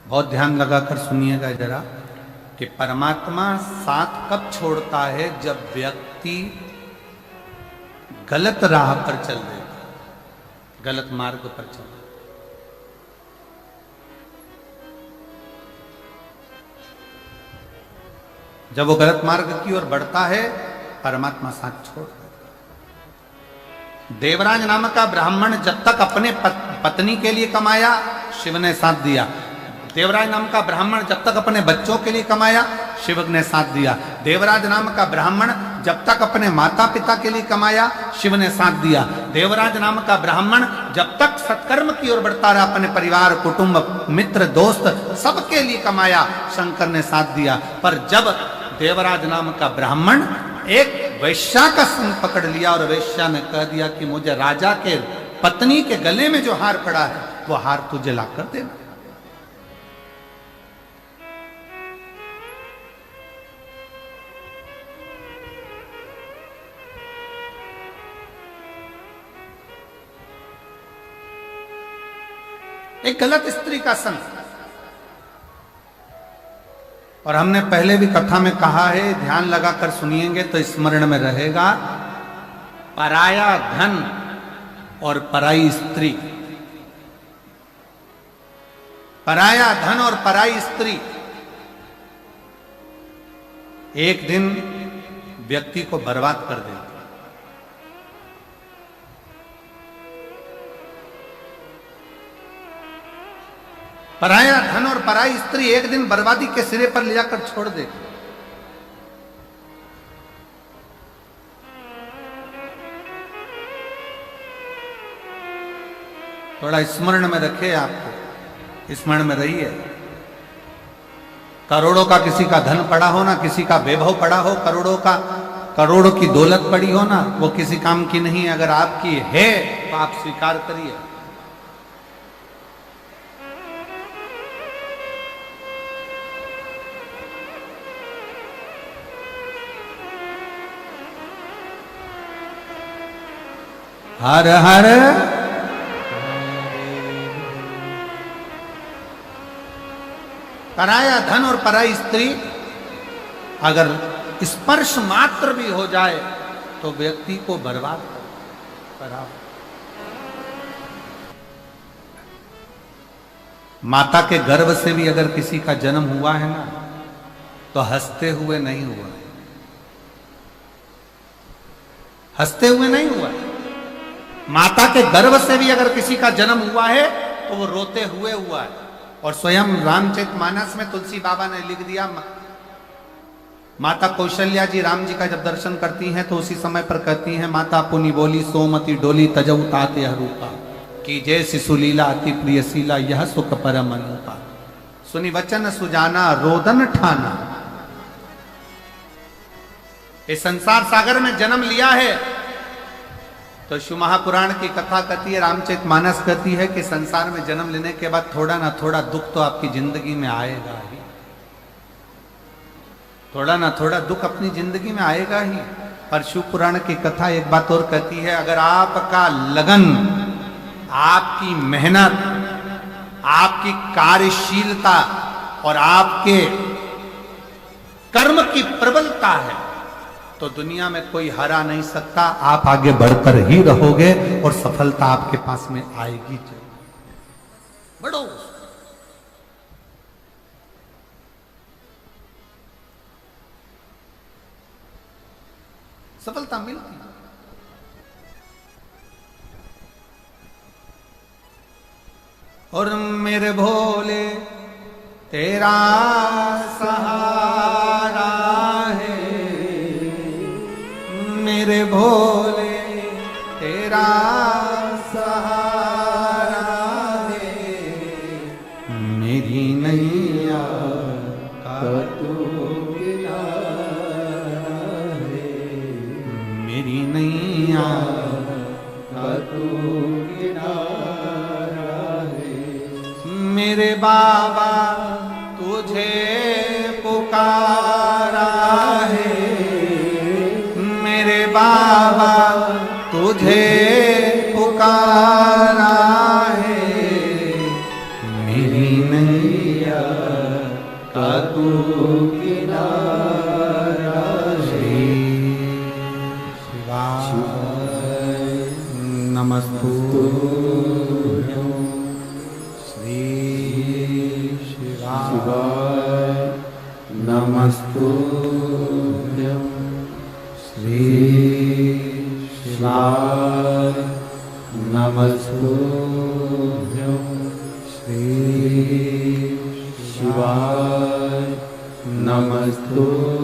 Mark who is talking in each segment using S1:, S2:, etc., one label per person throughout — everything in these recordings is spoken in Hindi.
S1: बहुत ध्यान लगाकर सुनिएगा जरा कि परमात्मा साथ कब छोड़ता है, जब व्यक्ति गलत राह पर चल देता, गलत मार्ग पर चल देता। जब वो गलत मार्ग की ओर बढ़ता है, परमात्मा साथ छोड़ देता। देवराज नामक का ब्राह्मण जब तक अपने पत्नी के लिए कमाया, शिव ने साथ दिया। देवराज नाम का ब्राह्मण जब तक अपने बच्चों के लिए कमाया, शिव ने साथ दिया। देवराज नाम का ब्राह्मण जब तक अपने माता पिता के लिए कमाया, शिव ने साथ दिया। देवराज नाम का ब्राह्मण जब तक सत्कर्म की ओर बढ़ता रहा, अपने परिवार, कुटुंब, मित्र, दोस्त सबके लिए कमाया, शंकर ने साथ दिया। पर जब देवराज नाम का ब्राह्मण एक वैश्या का संग पकड़ लिया और वैश्या ने कह दिया कि मुझे राजा के पत्नी के गले में जो हार पड़ा है, वो हार तुझे लाकर देना। एक गलत स्त्री का संग। और हमने पहले भी कथा में कहा है, ध्यान लगाकर सुनिएंगे तो स्मरण में रहेगा, पराया धन और पराई स्त्री। पराया धन और पराई स्त्री एक दिन व्यक्ति को बर्बाद कर देगी। पराया धन और पराई स्त्री एक दिन बर्बादी के सिरे पर ले जाकर छोड़ देगी। थोड़ा स्मरण में रखे, आपको स्मरण में रहिए। करोड़ों का किसी का धन पड़ा हो ना, किसी का वैभव पड़ा हो, करोड़ों की दौलत पड़ी हो ना, वो किसी काम की नहीं है। अगर आपकी है तो आप स्वीकार करिए। हर हर पराया धन और पराई स्त्री अगर स्पर्श मात्र भी हो जाए तो व्यक्ति को बर्बाद करा। माता के गर्भ से भी अगर किसी का जन्म हुआ है ना, तो हंसते हुए नहीं हुआ है, हंसते हुए नहीं हुआ है। माता के गर्भ से भी अगर किसी का जन्म हुआ है तो वो रोते हुए हुआ है। और स्वयं रामचरितमानस में तुलसी बाबा ने लिख दिया, माता कौशल्या जी राम जी का जब दर्शन करती हैं तो उसी समय पर कहती हैं, माता पुनि बोली सोमति डोली तजऊ ताते हरूपा की जय शिशुलीला अति प्रियशीला यह सुख परम अनुपा सुनि वचन सुजाना रोदन ठाना। इस संसार सागर में जन्म लिया है तो शिव महापुराण की कथा कहती है, रामचरितमानस कहती है कि संसार में जन्म लेने के बाद थोड़ा ना थोड़ा दुख तो आपकी जिंदगी में आएगा ही, थोड़ा ना थोड़ा दुख अपनी जिंदगी में आएगा ही। पर शिव पुराण की कथा एक बात और कहती है, अगर आपका लगन, आपकी मेहनत, आपकी कार्यशीलता और आपके कर्म की प्रबलता है तो दुनिया में कोई हरा नहीं सकता। आप आगे बढ़कर ही रहोगे और सफलता आपके पास में आएगी। बढ़ो। सफलता मिलती है। और मेरे भोले तेरा सहारा है, मेरे भोले तेरा सहारा है, मेरी नैया का तू किनारा है, मेरी नैया का तू किनारा है। मेरे बाबा तुझे पुकारा है, मेरे बाबा तुझे पुकारा है, मेरी नैया
S2: जातु किनारा श्री शिवाय नमस्तुभ्यं श्री शिवाय नमस्तुभ्यं श्री शिवाय नमस्तुभ्यं श्री शिवाय नमस्तुभ्यं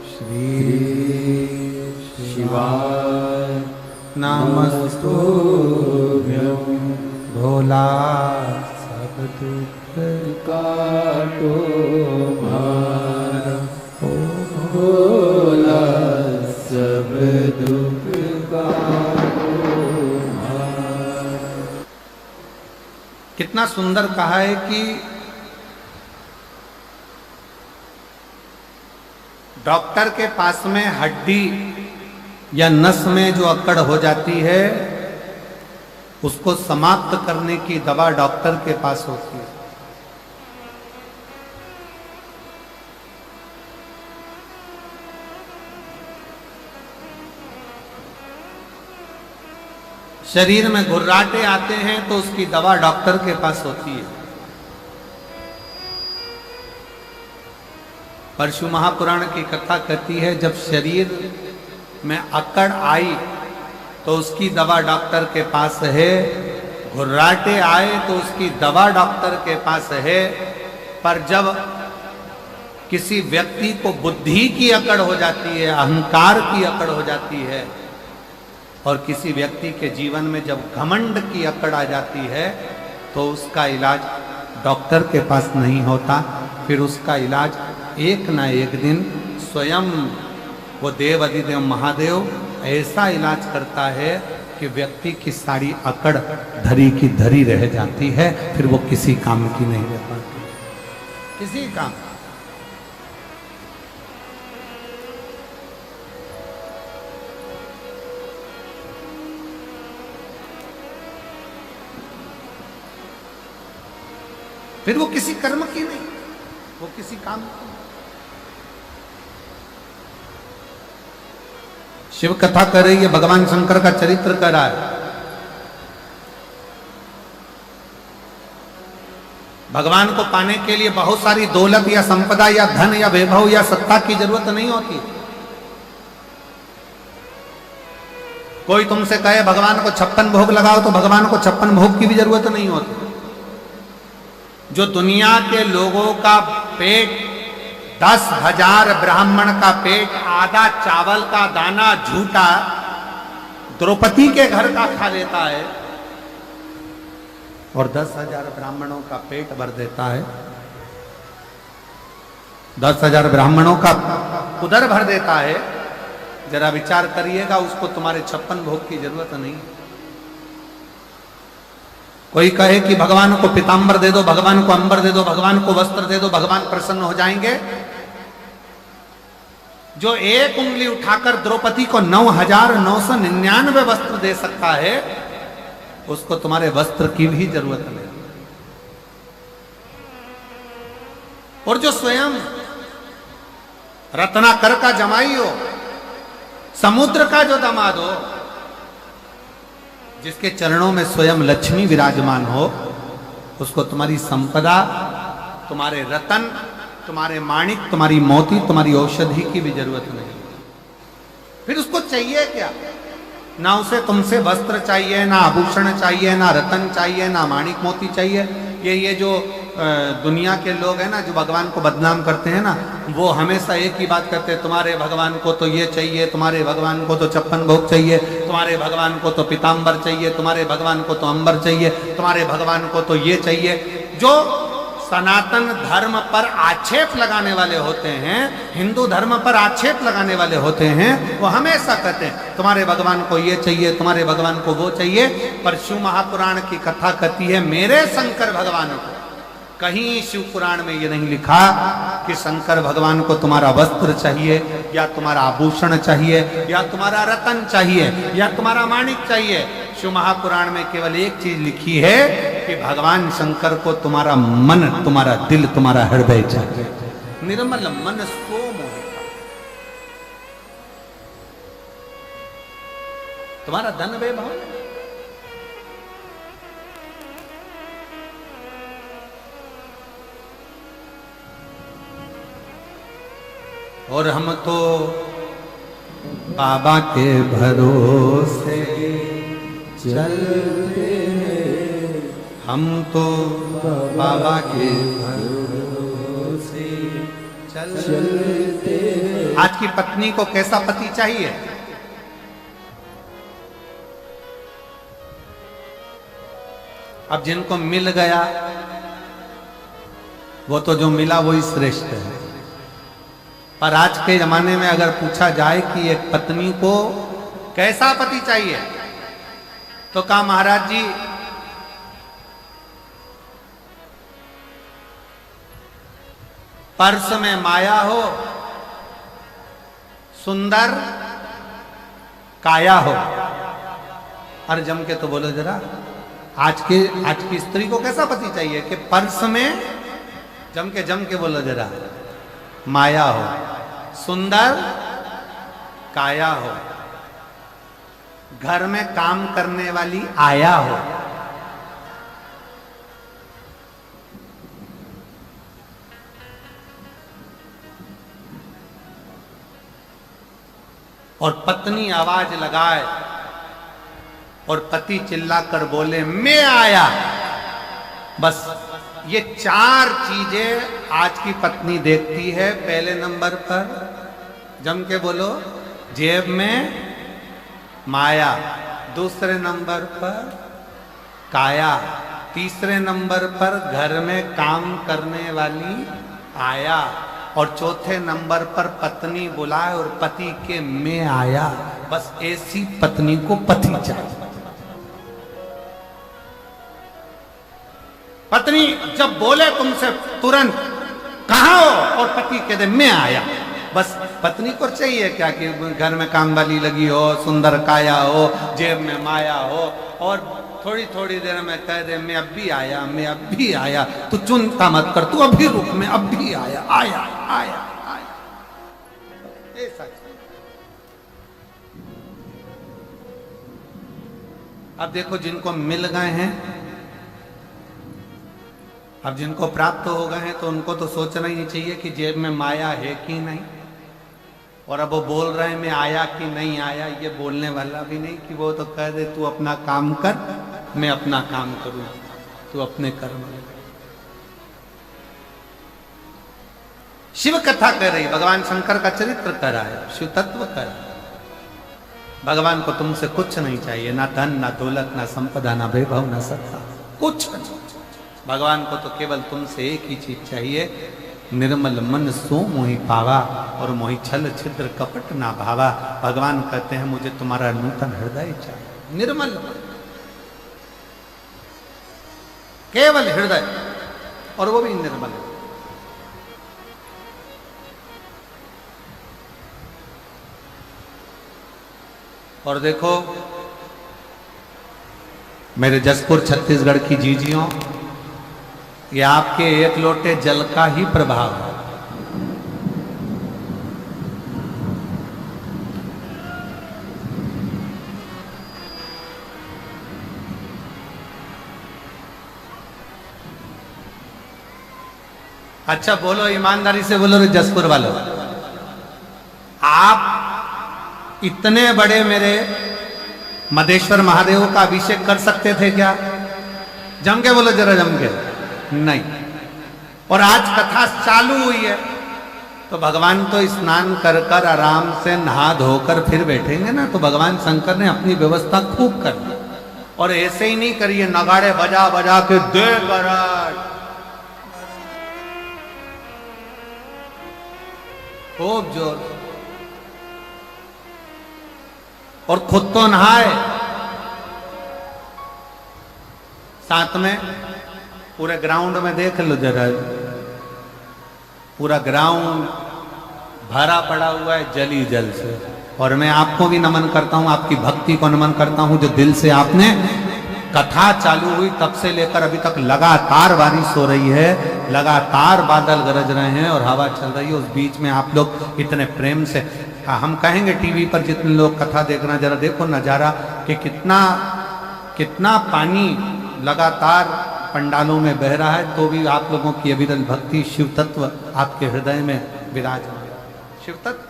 S2: श्री शिवाय नमस्तुभ्यं भोला सब दुख काटो मारा ओ भोला सब दुख काटो मारा।
S1: कितना सुंदर कहा है कि डॉक्टर के पास में हड्डी या नस में जो अकड़ हो जाती है उसको समाप्त करने की दवा डॉक्टर के पास होती है। शरीर में घुर्राटे आते हैं तो उसकी दवा डॉक्टर के पास होती है। परशु महापुराण की कथा कहती है जब शरीर में अकड़ आई तो उसकी दवा डॉक्टर के पास है, घुर्राटे आए तो उसकी दवा डॉक्टर के पास है। पर जब किसी व्यक्ति को बुद्धि की अकड़ हो जाती है, अहंकार की अकड़ हो जाती है और किसी व्यक्ति के जीवन में जब घमंड की अकड़ आ जाती है तो उसका इलाज डॉक्टर के पास नहीं होता, फिर उसका इलाज एक ना एक दिन स्वयं वो देव अधिदेव महादेव ऐसा इलाज करता है कि व्यक्ति की सारी अकड़ धरी की धरी रह जाती है, फिर वो किसी काम की नहीं रह पाती, किसी काम। फिर वो किसी कर्म की नहीं, वो किसी काम की। शिव कथा कर रही है, भगवान शंकर का चरित्र कर रहा है। भगवान को पाने के लिए बहुत सारी दौलत या संपदा या धन या वैभव या सत्ता की जरूरत नहीं होती। कोई तुमसे कहे भगवान को 56 भोग लगाओ तो भगवान को 56 भोग की भी जरूरत नहीं होती। जो दुनिया के लोगों का पेट 10,000 ब्राह्मण का पेट आधा चावल का दाना झूठा द्रौपदी के घर का खा लेता है और 10,000 ब्राह्मणों का पेट भर देता है, 10,000 ब्राह्मणों का उदर भर देता है। जरा विचार करिएगा, उसको तुम्हारे 56 भोग की जरूरत नहीं। कोई कहे कि भगवान को पीतांबर दे दो, भगवान को अंबर दे दो, भगवान को वस्त्र दे दो, भगवान प्रसन्न हो जाएंगे। जो एक उंगली उठाकर द्रौपदी को 9,999 वस्त्र दे सकता है, उसको तुम्हारे वस्त्र की भी जरूरत नहीं। और जो स्वयं रत्नाकर का जमाई हो, समुद्र का जो दामाद हो, जिसके चरणों में स्वयं लक्ष्मी विराजमान हो, उसको तुम्हारी संपदा, तुम्हारे रतन, तुम्हारे माणिक, तुम्हारी मोती, तुम्हारी औषधि की भी जरूरत नहीं। फिर उसको चाहिए क्या? ना उसे तुमसे वस्त्र चाहिए, ना आभूषण चाहिए, ना रतन चाहिए, ना माणिक मोती चाहिए। ये जो दुनिया के लोग हैं ना, जो भगवान को बदनाम करते हैं ना, वो हमेशा एक ही बात करते हैं, तुम्हारे भगवान को तो ये चाहिए, तुम्हारे भगवान को तो 56 भोग चाहिए, तुम्हारे भगवान को तो पीतांबर चाहिए, तुम्हारे भगवान को तो अंबर चाहिए, तुम्हारे भगवान को तो ये चाहिए। जो सनातन धर्म पर आक्षेप लगाने वाले होते हैं, हिंदू धर्म पर आक्षेप लगाने वाले होते हैं, वो हमेशा कहते हैं तुम्हारे भगवान को ये चाहिए, तुम्हारे भगवान को वो चाहिए। पर शिव महापुराण की कथा कहती है मेरे शंकर भगवान को, कहीं शिव पुराण में ये नहीं लिखा कि शंकर भगवान को तुम्हारा वस्त्र चाहिए या तुम्हारा आभूषण चाहिए या तुम्हारा रतन चाहिए या तुम्हारा माणिक चाहिए। शिव महापुराण में केवल एक चीज लिखी है कि भगवान शंकर को तुम्हारा मन, तुम्हारा दिल, तुम्हारा हृदय चाहिए। निर्मल मन सो मोहि पावा। तुम्हारा धन वैभव नहीं। और हम तो बाबा के भरोसे
S2: चलते हैं,
S1: हम तो बाबा के भरोसे
S2: चलते हैं।
S1: आज की पत्नी को कैसा पति चाहिए? अब जिनको मिल गया वो तो जो मिला वही श्रेष्ठ है। पर आज के जमाने में अगर पूछा जाए कि एक पत्नी को कैसा पति चाहिए, तो कहा महाराज जी पर्स में माया हो, सुंदर काया हो। अरे जम के तो बोलो जरा, आज की स्त्री को कैसा पति चाहिए कि पर्स में जम के बोलो जरा, माया हो, सुंदर काया हो, घर में काम करने वाली आया हो। और पत्नी आवाज लगाए और पति चिल्लाकर बोले मैं आया। बस ये चार चीजें आज की पत्नी देखती है। पहले नंबर पर जम के बोलो, जेब में माया। दूसरे नंबर पर काया। तीसरे नंबर पर घर में काम करने वाली आया। और चौथे नंबर पर पत्नी बुलाए और पति के मैं आया। बस ऐसी पत्नी को पति चाहिए। पत्नी जब बोले तुमसे तुरंत कहाँ हो, और पति कह दे मैं आया। बस पत्नी को चाहिए क्या कि घर में काम वाली लगी हो, सुंदर काया हो, जेब में माया हो, और थोड़ी थोड़ी देर में कह दे मैं अब भी आया, मैं अब भी आया। तू चिंता मत कर, तू अभी रुक, मैं अब भी आया आया आया आया। ऐसा अब देखो जिनको मिल गए हैं, अब जिनको प्राप्त हो गए हैं, तो उनको तो सोचना ही नहीं चाहिए कि जेब में माया है कि नहीं। और अब वो बोल रहे हैं मैं आया कि नहीं आया, ये बोलने वाला भी नहीं कि वो तो कह दे तू अपना काम कर, मैं अपना काम करूं, तू अपने कर्म। शिव कथा कर रही, भगवान शंकर का चरित्र कर रहा है, शिव तत्व कर रहा है। भगवान को तुमसे कुछ नहीं चाहिए, ना धन, ना दौलत, ना संपदा, ना वैभव, ना सत्ता, कुछ नहीं। भगवान को तो केवल तुमसे एक ही चीज चाहिए, निर्मल मन सो मोहि पावा, और मोहि छल छिद्र कपट ना भावा। भगवान कहते हैं मुझे तुम्हारा नूतन हृदय चाहिए, निर्मल, केवल हृदय, और वो भी निर्मल। और देखो मेरे जसपुर छत्तीसगढ़ की जीजियों, ये आपके एक लोटे जल का ही प्रभाव है। अच्छा बोलो, ईमानदारी से बोलो रे जसपुर वालों, आप इतने बड़े मेरे मदेश्वर महादेव का अभिषेक कर सकते थे क्या? जम के बोलो जरा, जम के। नहीं। और आज कथा चालू हुई है तो भगवान तो स्नान कर कर आराम से नहा धोकर फिर बैठेंगे ना, तो भगवान शंकर ने अपनी व्यवस्था खूब कर दी। और ऐसे ही नहीं करिए नगाड़े बजा बजा के दे गराज, खूब जोर, और खुद तो नहाए, साथ में पूरे ग्राउंड में देख लो जरा, पूरा ग्राउंड भरा पड़ा हुआ है जल ही जल से। और मैं आपको भी नमन करता हूं, आपकी भक्ति को नमन करता हूं जो दिल से आपने कथा चालू हुई तब से लेकर अभी तक लगातार बारिश हो रही है, लगातार बादल गरज रहे हैं और हवा चल रही है। उस बीच में आप लोग इतने प्रेम से, हम कहेंगे टीवी पर जितने लोग कथा देखना, जरा देखो नजारा कि कितना कितना पानी लगातार पंडालों में बह रहा है, तो भी आप लोगों की अविरल भक्ति, शिव तत्व आपके हृदय में विराजमान है। शिव तत्व,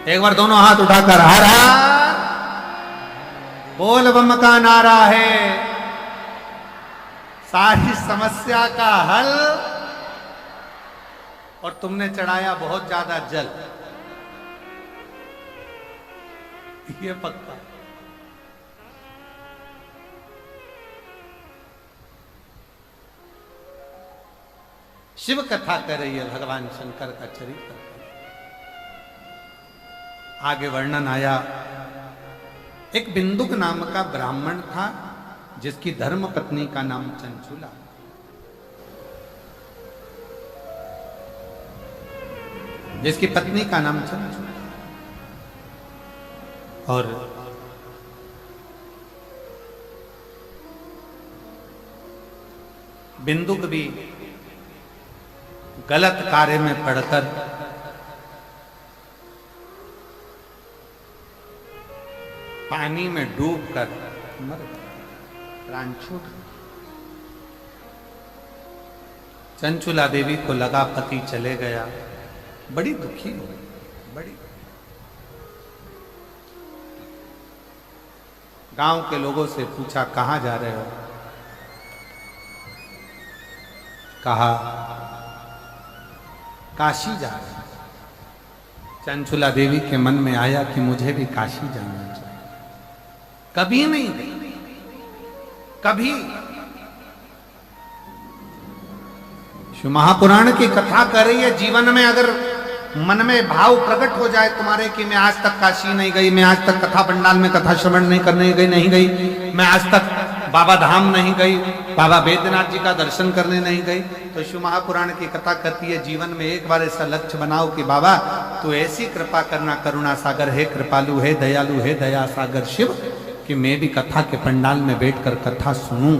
S1: एक बार दोनों हाथ उठाकर हर हर बोल बम का नारा है, सारी समस्या का हल। और तुमने चढ़ाया बहुत ज्यादा जल, ये पक्का। शिव कथा कर रही है भगवान शंकर का चरित्र। आगे वर्णन आया, एक बिंदुक नाम का ब्राह्मण था जिसकी धर्म पत्नी का नाम चंचुला। जिसकी पत्नी का नाम चंचुला, और बिंदुक भी गलत कार्य में पड़कर पानी में डूबकर मर गया, प्राण छूट गया। चंचुला देवी को लगा पति चले गया, बड़ी दुखी हो गई, बड़ी। गांव के लोगों से पूछा कहां जा रहे हो? कहा काशी जा रहे हैं। चंचुला देवी के मन में आया कि मुझे भी काशी जाना चाहिए। कभी नहीं गई, कभी। शिव महापुराण की कथा कर रही है, जीवन में अगर मन में भाव प्रकट हो जाए तुम्हारे कि मैं आज तक काशी नहीं गई, मैं आज तक कथा पंडाल में कथा श्रवण नहीं करने गई, नहीं गई, मैं आज तक बाबा धाम नहीं गई, बाबा बैद्यनाथ जी का दर्शन करने नहीं गई, तो शिव महापुराण की कथा कहती है जीवन में एक बार ऐसा लक्ष्य बनाओ कि बाबा तू ऐसी कृपा करना, करुणा सागर, हे कृपालु, हे दयालु, हे दया सागर शिव, कि मैं भी कथा के पंडाल में बैठकर कथा सुनूं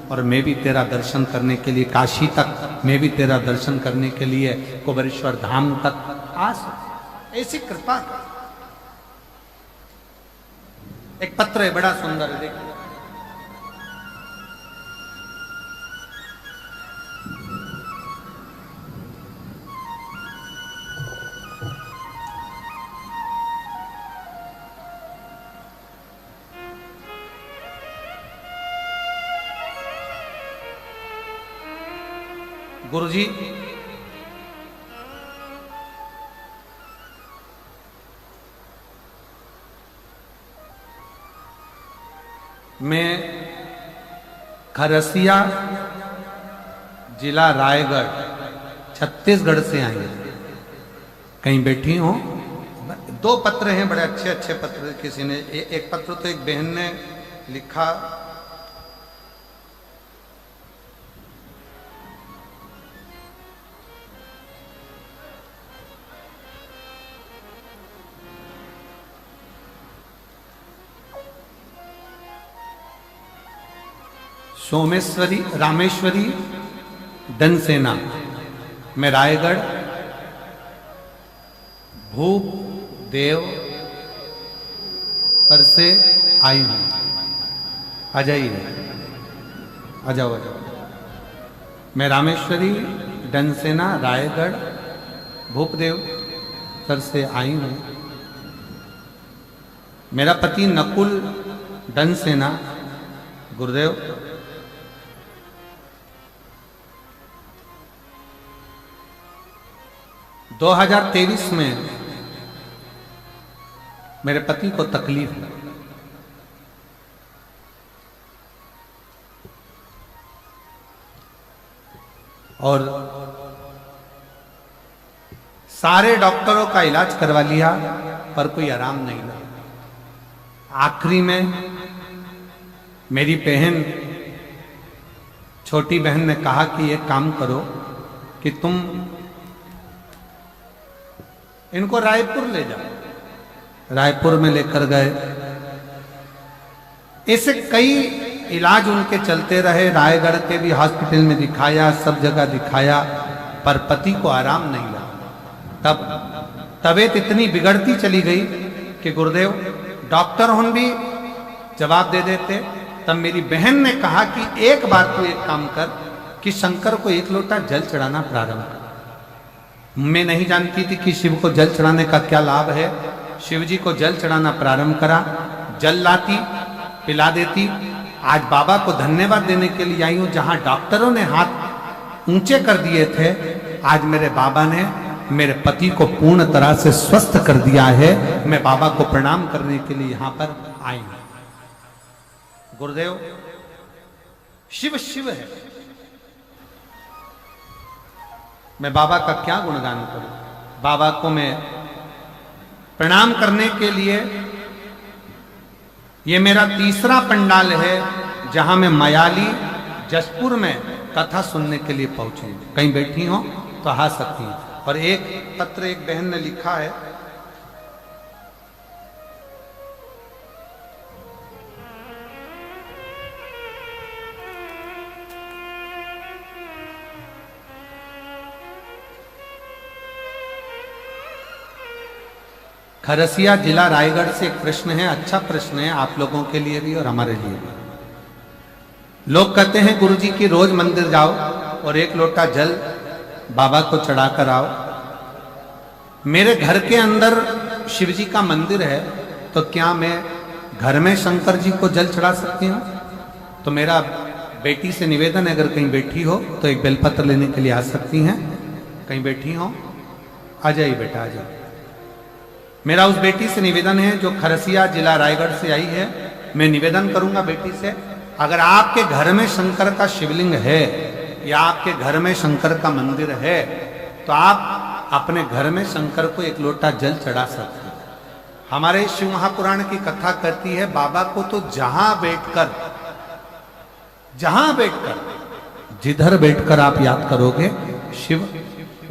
S1: और मैं भी तेरा दर्शन करने के लिए काशी तक, मैं भी तेरा दर्शन करने के लिए कुबेरेश्वर धाम तक आ सकूं। ऐसी कृपा। एक पत्र है बड़ा सुंदर है, देखिए। गुरुजी, मैं खरसिया जिला रायगढ़ छत्तीसगढ़ से आई हूं। कहीं बैठी हूं। दो पत्र हैं, बड़े अच्छे अच्छे पत्र। किसी ने एक पत्र तो एक बहन ने लिखा, सोमेश्वरी रामेश्वरी दनसेना, मैं रायगढ़ भूप देव पर से आई हूं। आ जाइए, आ जाओ, आ जाओ। मैं रामेश्वरी दनसेना रायगढ़ भूपदेव पर से आई हूं। मेरा पति नकुल दनसेना, गुरुदेव, दो 2023 में मेरे पति को तकलीफ हुई। और सारे डॉक्टरों का इलाज करवा लिया पर कोई आराम नहीं लगा। आखिरी में मेरी बहन, छोटी बहन ने कहा कि एक काम करो कि तुम इनको रायपुर ले जाओ। रायपुर में लेकर गए। ऐसे कई इलाज उनके चलते रहे, रायगढ़ के भी हॉस्पिटल में दिखाया, सब जगह दिखाया, पर पति को आराम नहीं लगा। तब तबीयत इतनी बिगड़ती चली गई कि गुरुदेव डॉक्टर होन भी जवाब दे देते। तब मेरी बहन ने कहा कि एक बार तू एक काम कर कि शंकर को एक लोटा जल चढ़ाना प्रारंभ कर। मैं नहीं जानती थी कि शिव को जल चढ़ाने का क्या लाभ है। शिव जी को जल चढ़ाना प्रारंभ करा, जल लाती, पिला देती। आज बाबा को धन्यवाद देने के लिए आई हूं, जहां डॉक्टरों ने हाथ ऊंचे कर दिए थे, आज मेरे बाबा ने मेरे पति को पूर्ण तरह से स्वस्थ कर दिया है। मैं बाबा को प्रणाम करने के लिए यहां पर आई हूं। गुरुदेव शिव शिव है, मैं बाबा का क्या गुणगान करूं। बाबा को मैं प्रणाम करने के लिए, ये मेरा तीसरा पंडाल है जहां मैं मयाली जसपुर में कथा सुनने के लिए पहुंची। कहीं बैठी हो तो आ सकती हैं। और एक पत्र एक बहन ने लिखा है, खरसिया जिला रायगढ़ से एक प्रश्न है, अच्छा प्रश्न है आप लोगों के लिए भी और हमारे लिए भी। लोग कहते हैं गुरुजी की रोज मंदिर जाओ और एक लोटा जल बाबा को चढ़ा कर आओ। मेरे घर के अंदर शिव जी का मंदिर है, तो क्या मैं घर में शंकर जी को जल चढ़ा सकती हूँ? तो मेरा बेटी से निवेदन है, अगर कहीं बैठी हो तो एक बेलपत्र लेने के लिए आ सकती हैं। कहीं बैठी हो आ जाइए बेटा, आ जाइए। मेरा उस बेटी से निवेदन है जो खरसिया जिला रायगढ़ से आई है। मैं निवेदन करूंगा बेटी से, अगर आपके घर में शंकर का शिवलिंग है या आपके घर में शंकर का मंदिर है, तो आप अपने घर में शंकर को एक लोटा जल चढ़ा सकते हैं। हमारे शिव महापुराण की कथा कहती है, बाबा को तो जहां बैठकर जिधर बैठकर आप याद करोगे, शिव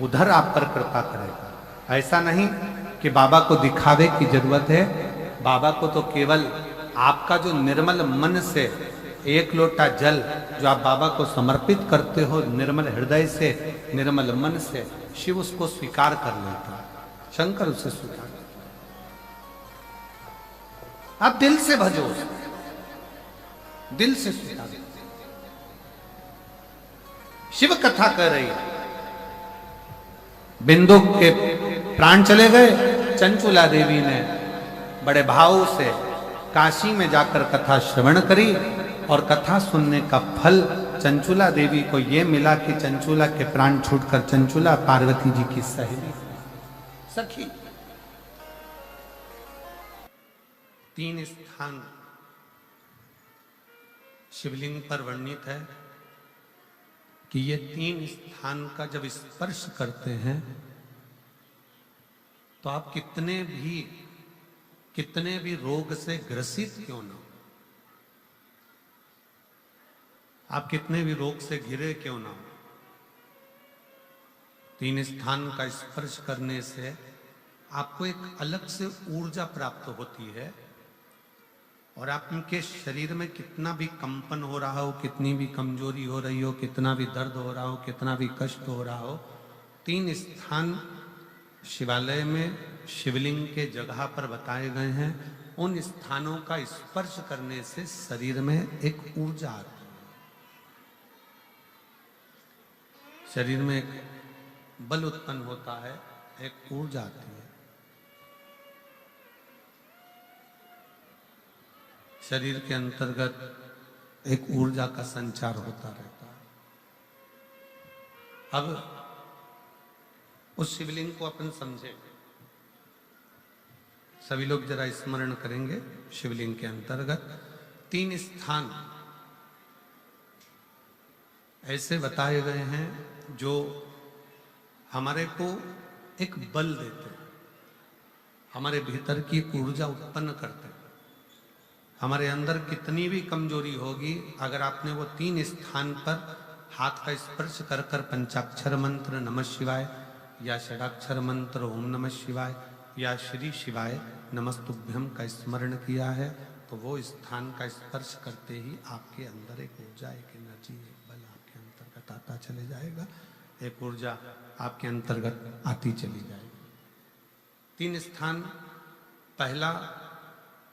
S1: उधर आप पर कृपा करेगा। ऐसा नहीं कि बाबा को दिखावे की जरूरत है। बाबा को तो केवल आपका जो निर्मल मन से एक लोटा जल जो आप बाबा को समर्पित करते हो, निर्मल हृदय से, निर्मल मन से, शिव उसको स्वीकार कर लेता है, शंकर उसे स्वीकार करता। आप दिल से भजो उसको, दिल से स्वीकार। शिव कथा कर रही है, बिंदु के प्राण चले गए, चंचुला देवी ने बड़े भाव से काशी में जाकर कथा श्रवण करी और कथा सुनने का फल चंचुला देवी को यह मिला कि चंचुला के प्राण छूटकर चंचुला पार्वती जी की सहेली सखी। 3 स्थान शिवलिंग पर वर्णित है कि ये 3 स्थान का जब स्पर्श करते हैं तो आप कितने भी रोग से ग्रसित क्यों ना हो, आप कितने भी रोग से घिरे क्यों ना हो, 3 स्थान का स्पर्श करने से आपको एक अलग से ऊर्जा प्राप्त होती है। और आपके शरीर में कितना भी कंपन हो रहा हो, कितनी भी कमजोरी हो रही हो, कितना भी दर्द हो रहा हो, कितना भी कष्ट हो रहा हो, 3 स्थान शिवालय में शिवलिंग के जगह पर बताए गए हैं। उन स्थानों का स्पर्श करने से शरीर में एक ऊर्जा आती है, शरीर में एक बल उत्पन्न होता है, एक ऊर्जा आती है। शरीर के अंतर्गत एक ऊर्जा का संचार होता रहता है। अब उस शिवलिंग को अपन समझे, सभी लोग जरा स्मरण करेंगे। शिवलिंग के अंतर्गत 3 स्थान ऐसे बताए गए हैं जो हमारे को एक बल देते हैं, हमारे भीतर की ऊर्जा उत्पन्न करते हैं। हमारे अंदर कितनी भी कमजोरी होगी, अगर आपने वो 3 स्थान पर हाथ का स्पर्श कर कर पंचाक्षर मंत्र नमः शिवाय या षडाक्षर मंत्र ओम नमः शिवाय या श्री शिवाय नमस्तुभ्यम का स्मरण किया है, तो वो स्थान का स्पर्श करते ही आपके अंदर एक ऊर्जा, एक एनर्जी, एक बल आपके अंतर्गत आता चले जाएगा, एक ऊर्जा आपके अंतर्गत आती चली जाएगी। 3 स्थान, पहला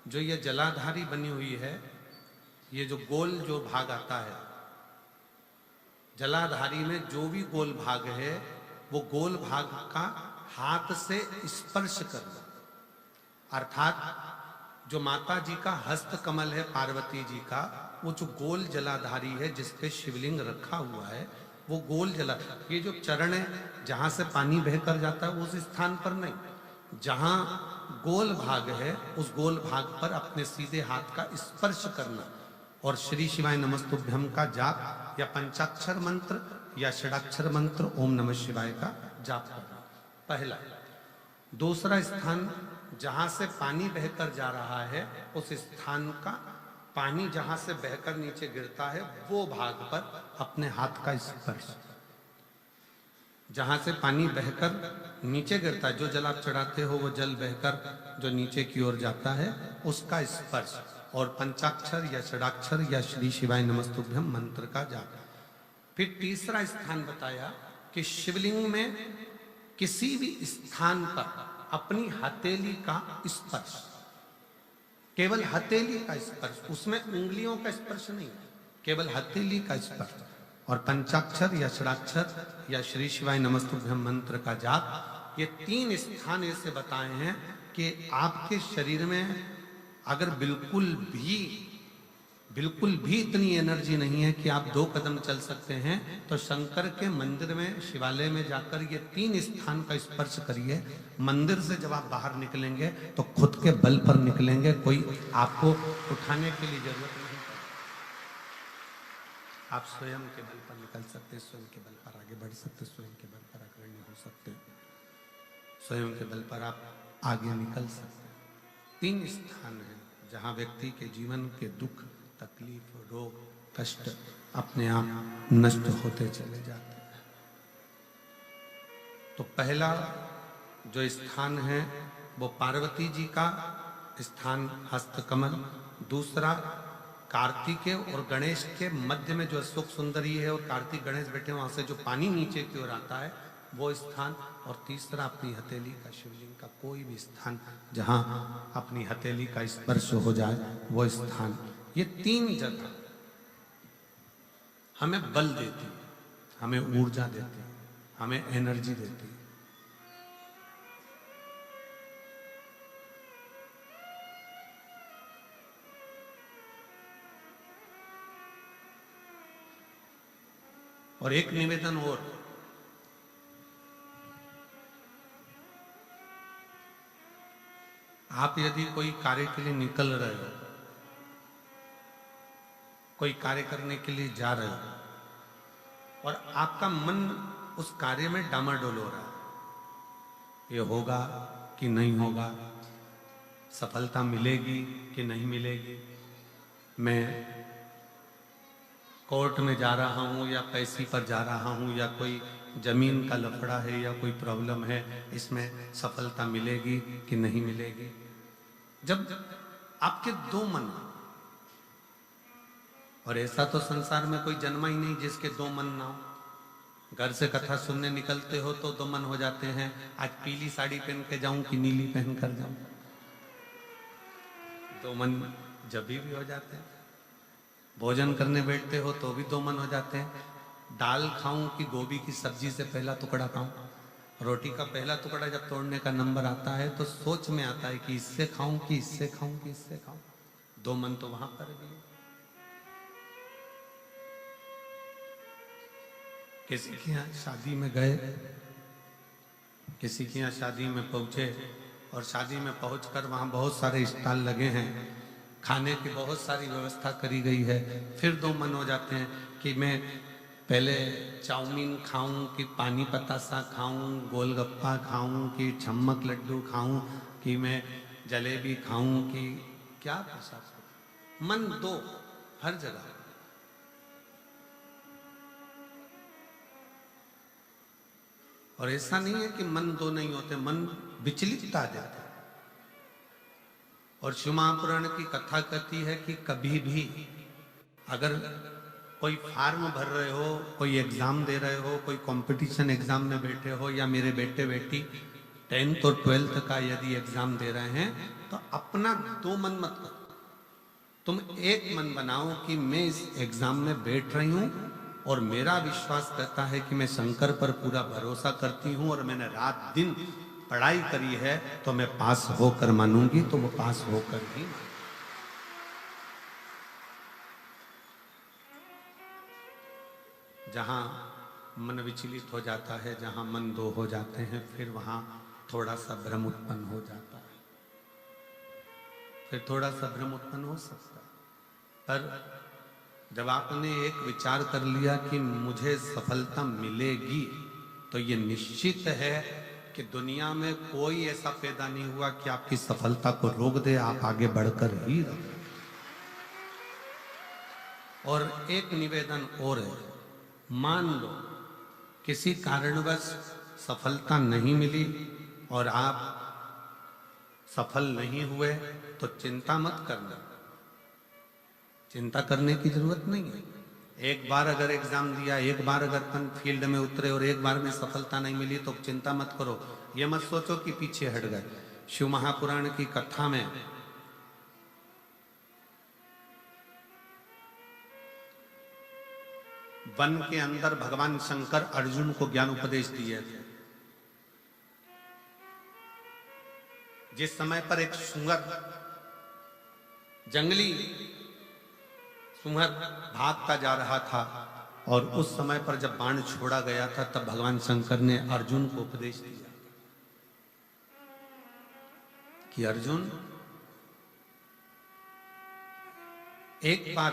S1: जो ये जलाधारी बनी हुई है, ये जो गोल जो भाग आता है, जलाधारी में जो भी गोल भाग है वो गोल भाग का हाथ से स्पर्श करना, अर्थात जो माता जी का हस्त कमल है पार्वती जी का, वो जो गोल जलाधारी है जिस पे शिवलिंग रखा हुआ है, वो गोल जला, ये जो चरण है जहां से पानी बहकर जाता है उस स्थान पर नहीं, जहां गोल भाग है उस गोल भाग पर अपने सीधे हाथ का स्पर्श करना और श्री शिवाय नमस्तुभ्यम का जाप या पंचाक्षर मंत्र या षडाक्षर मंत्र ओम नमः शिवाय का जाप करना, पहला। दूसरा स्थान, जहां से पानी बहकर जा रहा है उस स्थान का पानी जहां से बहकर नीचे गिरता है वो भाग पर अपने हाथ का स्पर्श, जहां से पानी बहकर नीचे गिरता है, जो जल आप चढ़ाते हो वो जल बहकर जो नीचे की ओर जाता है उसका स्पर्श, और पंचाक्षर या षडाक्षर या श्री शिवाय नमस्तुभ्यम मंत्र का जाप। फिर तीसरा स्थान बताया कि शिवलिंग में किसी भी स्थान पर अपनी हथेली का स्पर्श, केवल हथेली का स्पर्श, उसमें उंगलियों का स्पर्श नहीं, केवल हथेली का स्पर्श, और पंचाक्षर या षडाक्षर या श्री शिवाय नमस्तुभ्यम मंत्र का जाप। ये 3 स्थान ऐसे बताए हैं कि आपके शरीर में अगर बिल्कुल भी इतनी एनर्जी नहीं है कि आप 2 कदम चल सकते हैं, तो शंकर के मंदिर में, शिवालय में जाकर ये 3 स्थान का स्पर्श करिए। मंदिर से जब आप बाहर निकलेंगे तो खुद के बल पर निकलेंगे, कोई आपको उठाने के लिए जरूरत नहीं है। आप स्वयं के बल पर निकल सकते हैं, स्वयं के बल पर आगे बढ़ सकते, स्वयं के बल पर अग्रणी हो सकते, स्वयं के बल पर आप आगे निकल सकते। 3 स्थान है जहां व्यक्ति के जीवन के दुख, तकलीफ, रोग, कष्ट अपने आप नष्ट होते चले जाते हैं। तो पहला जो स्थान है वो पार्वती जी का स्थान हस्तकमल, दूसरा कार्तिकेय और गणेश के मध्य में जो अशोक सुंदरी है और कार्तिक गणेश बैठे वहां से जो पानी नीचे की ओर आता है वो स्थान, और तीसरा अपनी हथेली का, शिवलिंग का कोई भी स्थान जहां अपनी हथेली का स्पर्श हो जाए वो स्थान। ये 3 जगह हमें बल देती है, हमें ऊर्जा देती है, हमें एनर्जी देती है। और एक निवेदन और, आप यदि कोई कार्य के लिए निकल रहे हो, कोई कार्य करने के लिए जा रहे हो और आपका मन उस कार्य में डामाडोल हो रहा है, ये होगा कि नहीं होगा, सफलता मिलेगी कि नहीं मिलेगी, मैं कोर्ट में जा रहा हूँ या पैसी पर जा रहा हूँ, या कोई जमीन का लफड़ा है या कोई प्रॉब्लम है, इसमें सफलता मिलेगी कि नहीं मिलेगी। जब आपके 2 मन, और ऐसा तो संसार में कोई जन्मा ही नहीं जिसके 2 मन ना हो। घर से कथा सुनने निकलते हो तो 2 मन हो जाते हैं, आज पीली साड़ी पहन के जाऊं कि नीली पहन कर जाऊं, 2 मन जब भी हो जाते हैं। भोजन करने बैठते हो तो भी 2 मन हो जाते हैं, दाल खाऊं कि गोभी की सब्जी से पहला टुकड़ा खाऊं। रोटी का पहला टुकड़ा जब तोड़ने का नंबर आता है तो सोच में आता है कि इससे खाऊं कि इससे खाऊं कि इससे खाऊं। 2 मन तो वहां पर भी है। किसी के यहाँ शादी में गए, किसी के यहाँ शादी में पहुंचे और शादी में पहुंचकर वहां बहुत सारे स्टॉल लगे हैं, खाने की बहुत सारी व्यवस्था करी गई है। फिर 2 मन हो जाते हैं कि मैं पहले चाउमीन खाऊं कि पानी पतासा खाऊं, गोलगप्पा खाऊं कि छम्मक लड्डू खाऊं, कि मैं जलेबी खाऊं कि क्या प्रसाद। मन 2 हर जगह। और ऐसा नहीं है कि मन 2 नहीं होते, मन विचलित आ जाता है। और शिव महापुराण की कथा कहती है कि कभी भी अगर कोई फार्म भर रहे हो, कोई एग्जाम दे रहे हो, कोई कंपटीशन एग्जाम में बैठे हो, या मेरे बेटे बेटी 10th और 12th का यदि एग्जाम दे रहे हैं, तो अपना दो मन मत करो, तुम एक मन बनाओ कि मैं इस एग्जाम में बैठ रही हूं और मेरा विश्वास कहता है कि मैं शंकर पर पूरा भरोसा करती हूं और मैंने रात दिन पढ़ाई करी है, तो मैं पास होकर मानूंगी, तो वो पास होकर ही। जहां मन विचलित हो जाता है, जहां मन दो हो जाते हैं, फिर वहां थोड़ा सा भ्रम उत्पन्न हो जाता है, फिर थोड़ा सा भ्रम उत्पन्न हो सकता है। पर जब आपने एक विचार कर लिया कि मुझे सफलता मिलेगी, तो ये निश्चित है कि दुनिया में कोई ऐसा पैदा नहीं हुआ कि आपकी सफलता को रोक दे, आप आगे बढ़कर ही रहो। और एक निवेदन और है, मान लो किसी कारणवश सफलता नहीं मिली और आप सफल नहीं हुए, तो चिंता मत करना, चिंता करने की जरूरत नहीं है। एक बार अगर एग्जाम दिया, एक बार अगर अपन फील्ड में उतरे और एक बार में सफलता नहीं मिली, तो चिंता मत करो, ये मत सोचो कि पीछे हट गए। शिव महापुराण की कथा में वन के अंदर भगवान शंकर अर्जुन को ज्ञान उपदेश दिए थे। जिस समय पर एक सुअर, जंगली सुअर भागता जा रहा था, और उस समय पर जब बाण छोड़ा गया था, तब भगवान शंकर ने अर्जुन को उपदेश दिया कि अर्जुन, एक बार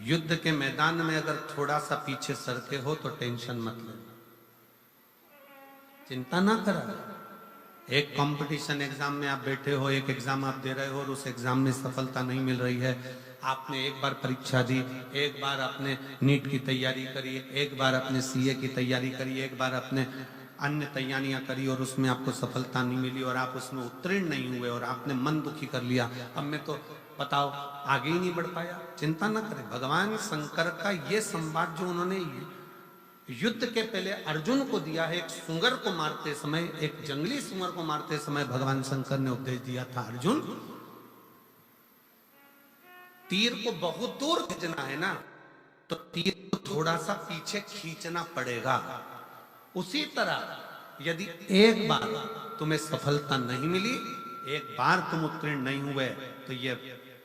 S1: युद्ध के मैदान में अगर थोड़ा सा पीछे सरके हो तो टेंशन मत लेना, चिंता ना करा। एक कंपटीशन एग्जाम में आप बैठे हो, एक एग्जाम आप दे रहे हो और उस एग्जाम में सफलता नहीं मिल रही है, आपने एक बार परीक्षा दी, एक बार आपने नीट की तैयारी करी, एक बार आपने सीए की तैयारी करी, एक बार आपने अन्य तैयारियां करी और उसमें आपको सफलता नहीं मिली और आप उसमें उत्तीर्ण नहीं हुए और आपने मन दुखी कर लिया, अब मैं तो बताओ आगे ही नहीं बढ़ पाया। चिंता ना करें, भगवान शंकर का ये संवाद जो उन्होंने युद्ध के पहले अर्जुन को दिया है, एक सुअर को मारते समय, एक जंगली सुअर को मारते समय भगवान शंकर ने उपदेश दिया था, अर्जुन तीर को बहुत दूर भेजना है ना, तो तीर को थोड़ा सा पीछे खींचना पड़ेगा। उसी तरह यदि एक बार तुम्हें सफलता नहीं मिली, एक बार तुम उत्तीर्ण नहीं हुए, तो ये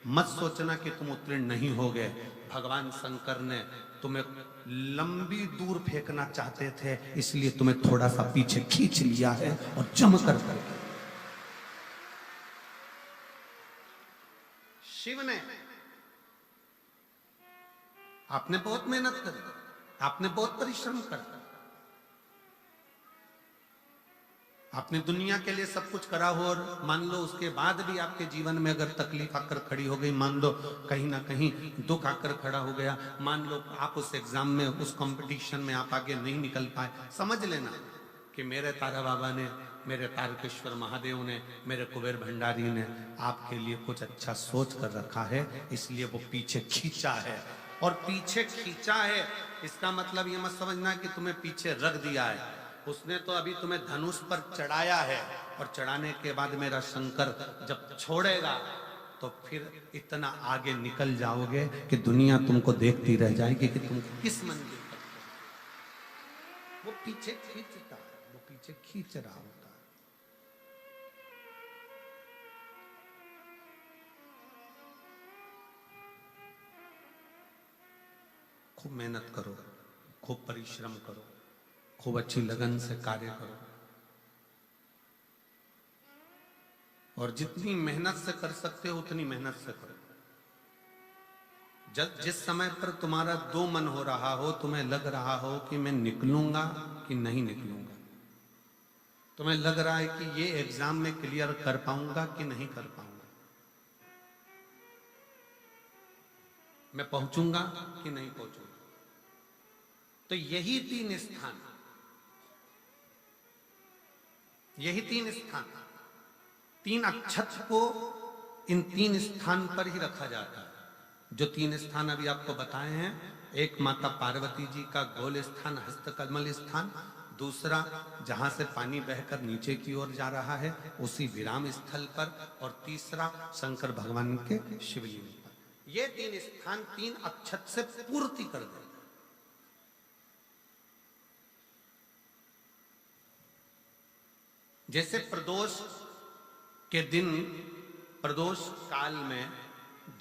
S1: मत सोचना कि तुम उत्तीर्ण नहीं हो गए। भगवान शंकर ने तुम्हें लंबी दूर फेंकना चाहते थे, इसलिए तुम्हें थोड़ा सा पीछे खींच लिया है और जम कर शिव ने, आपने बहुत मेहनत करी, आपने बहुत परिश्रम करा, आपने दुनिया के लिए सब कुछ करा हो, और मान लो उसके बाद भी आपके जीवन में अगर तकलीफ आकर खड़ी हो गई, मान लो कहीं ना कहीं दुख आकर खड़ा हो गया, मान लो आप उस एग्जाम में, उस कंपटीशन में आप आगे नहीं निकल पाए, समझ लेना कि मेरे तारा बाबा ने, मेरे तारकेश्वर महादेव ने, मेरे कुबेर भंडारी ने आपके लिए कुछ अच्छा सोच कर रखा है, इसलिए वो पीछे खींचा है। और पीछे खींचा है इसका मतलब ये मत समझना कि तुम्हें पीछे रख दिया है, उसने तो अभी तुम्हें धनुष पर चढ़ाया है, और चढ़ाने के बाद मेरा शंकर जब छोड़ेगा तो फिर इतना आगे निकल जाओगे कि दुनिया तुमको देखती रह जाएगी कि तुम किस मंजिल पर। वो पीछे खींचता है, वो पीछे खींच रहा होता है। खूब मेहनत करो, खूब परिश्रम करो, खूब अच्छी लगन से कार्य करो, और जितनी मेहनत से कर सकते हो उतनी मेहनत से करो। जिस समय पर तुम्हारा दो मन हो रहा हो, तुम्हें लग रहा हो कि मैं निकलूंगा कि नहीं निकलूंगा, तुम्हें लग रहा है कि ये एग्जाम में क्लियर कर पाऊंगा कि नहीं कर पाऊंगा, मैं पहुंचूंगा कि नहीं पहुंचूंगा, तो यही तीन स्थान तीन अक्षत को इन तीन स्थान पर ही रखा जाता है। जो तीन स्थान अभी आपको बताए हैं, एक माता पार्वती जी का गोल स्थान हस्तकमल स्थान, दूसरा जहां से पानी बहकर नीचे की ओर जा रहा है उसी विराम स्थल पर, और तीसरा शंकर भगवान के शिवलिंग पर। ये तीन स्थान तीन अक्षत से पूर्ति कर दे। जैसे प्रदोष के दिन, प्रदोष काल में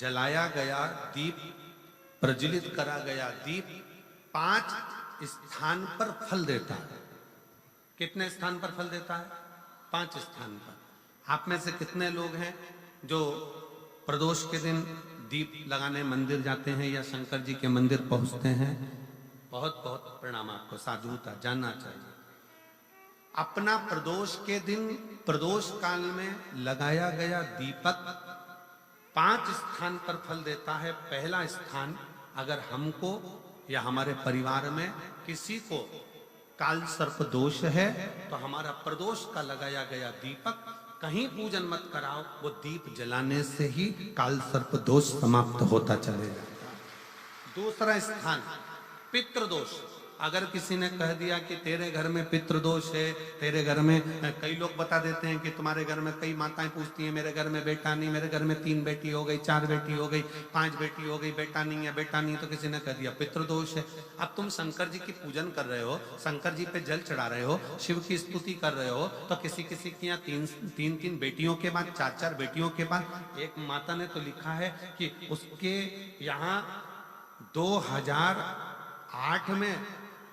S1: जलाया गया दीप, प्रज्वलित करा गया दीप 5 स्थान पर फल देता है। कितने स्थान पर फल देता है? 5 स्थान पर। आप में से कितने लोग हैं जो प्रदोष के दिन दीप लगाने मंदिर जाते हैं या शंकर जी के मंदिर पहुंचते हैं? बहुत बहुत प्रणाम आपको, साधुता जानना चाहिए। अपना प्रदोष के दिन, प्रदोष काल में लगाया गया दीपक 5 स्थान पर फल देता है। पहला स्थान, अगर हमको या हमारे परिवार में किसी को काल सर्प दोष है तो हमारा प्रदोष का लगाया गया दीपक कहीं पूजन मत कराओ, वो दीप जलाने से ही काल सर्प दोष समाप्त होता चले जाता है। दूसरा स्थान, पितृदोष। अगर किसी ने कह दिया कि तेरे घर में पितृदोष है, तेरे घर में, कई लोग बता देते हैं कि तुम्हारे घर में, कई माताएं पूछती हैं मेरे घर में बेटा नहीं, मेरे घर में 3 बेटी हो गई, 4 बेटी हो गई, 5 बेटी हो गई, बेटा नहीं है, बेटा नहीं, तो किसी ने कह दिया पितृदोष है। अब तुम शंकर जी की पूजन कर रहे हो, शंकर जी पे जल चढ़ा रहे हो, शिव की स्तुति कर रहे हो, तो किसी किसी की यहाँ 3 बेटियों के बाद, 4 बेटियों के बाद, एक माता ने तो लिखा है कि उसके यहाँ 2008 में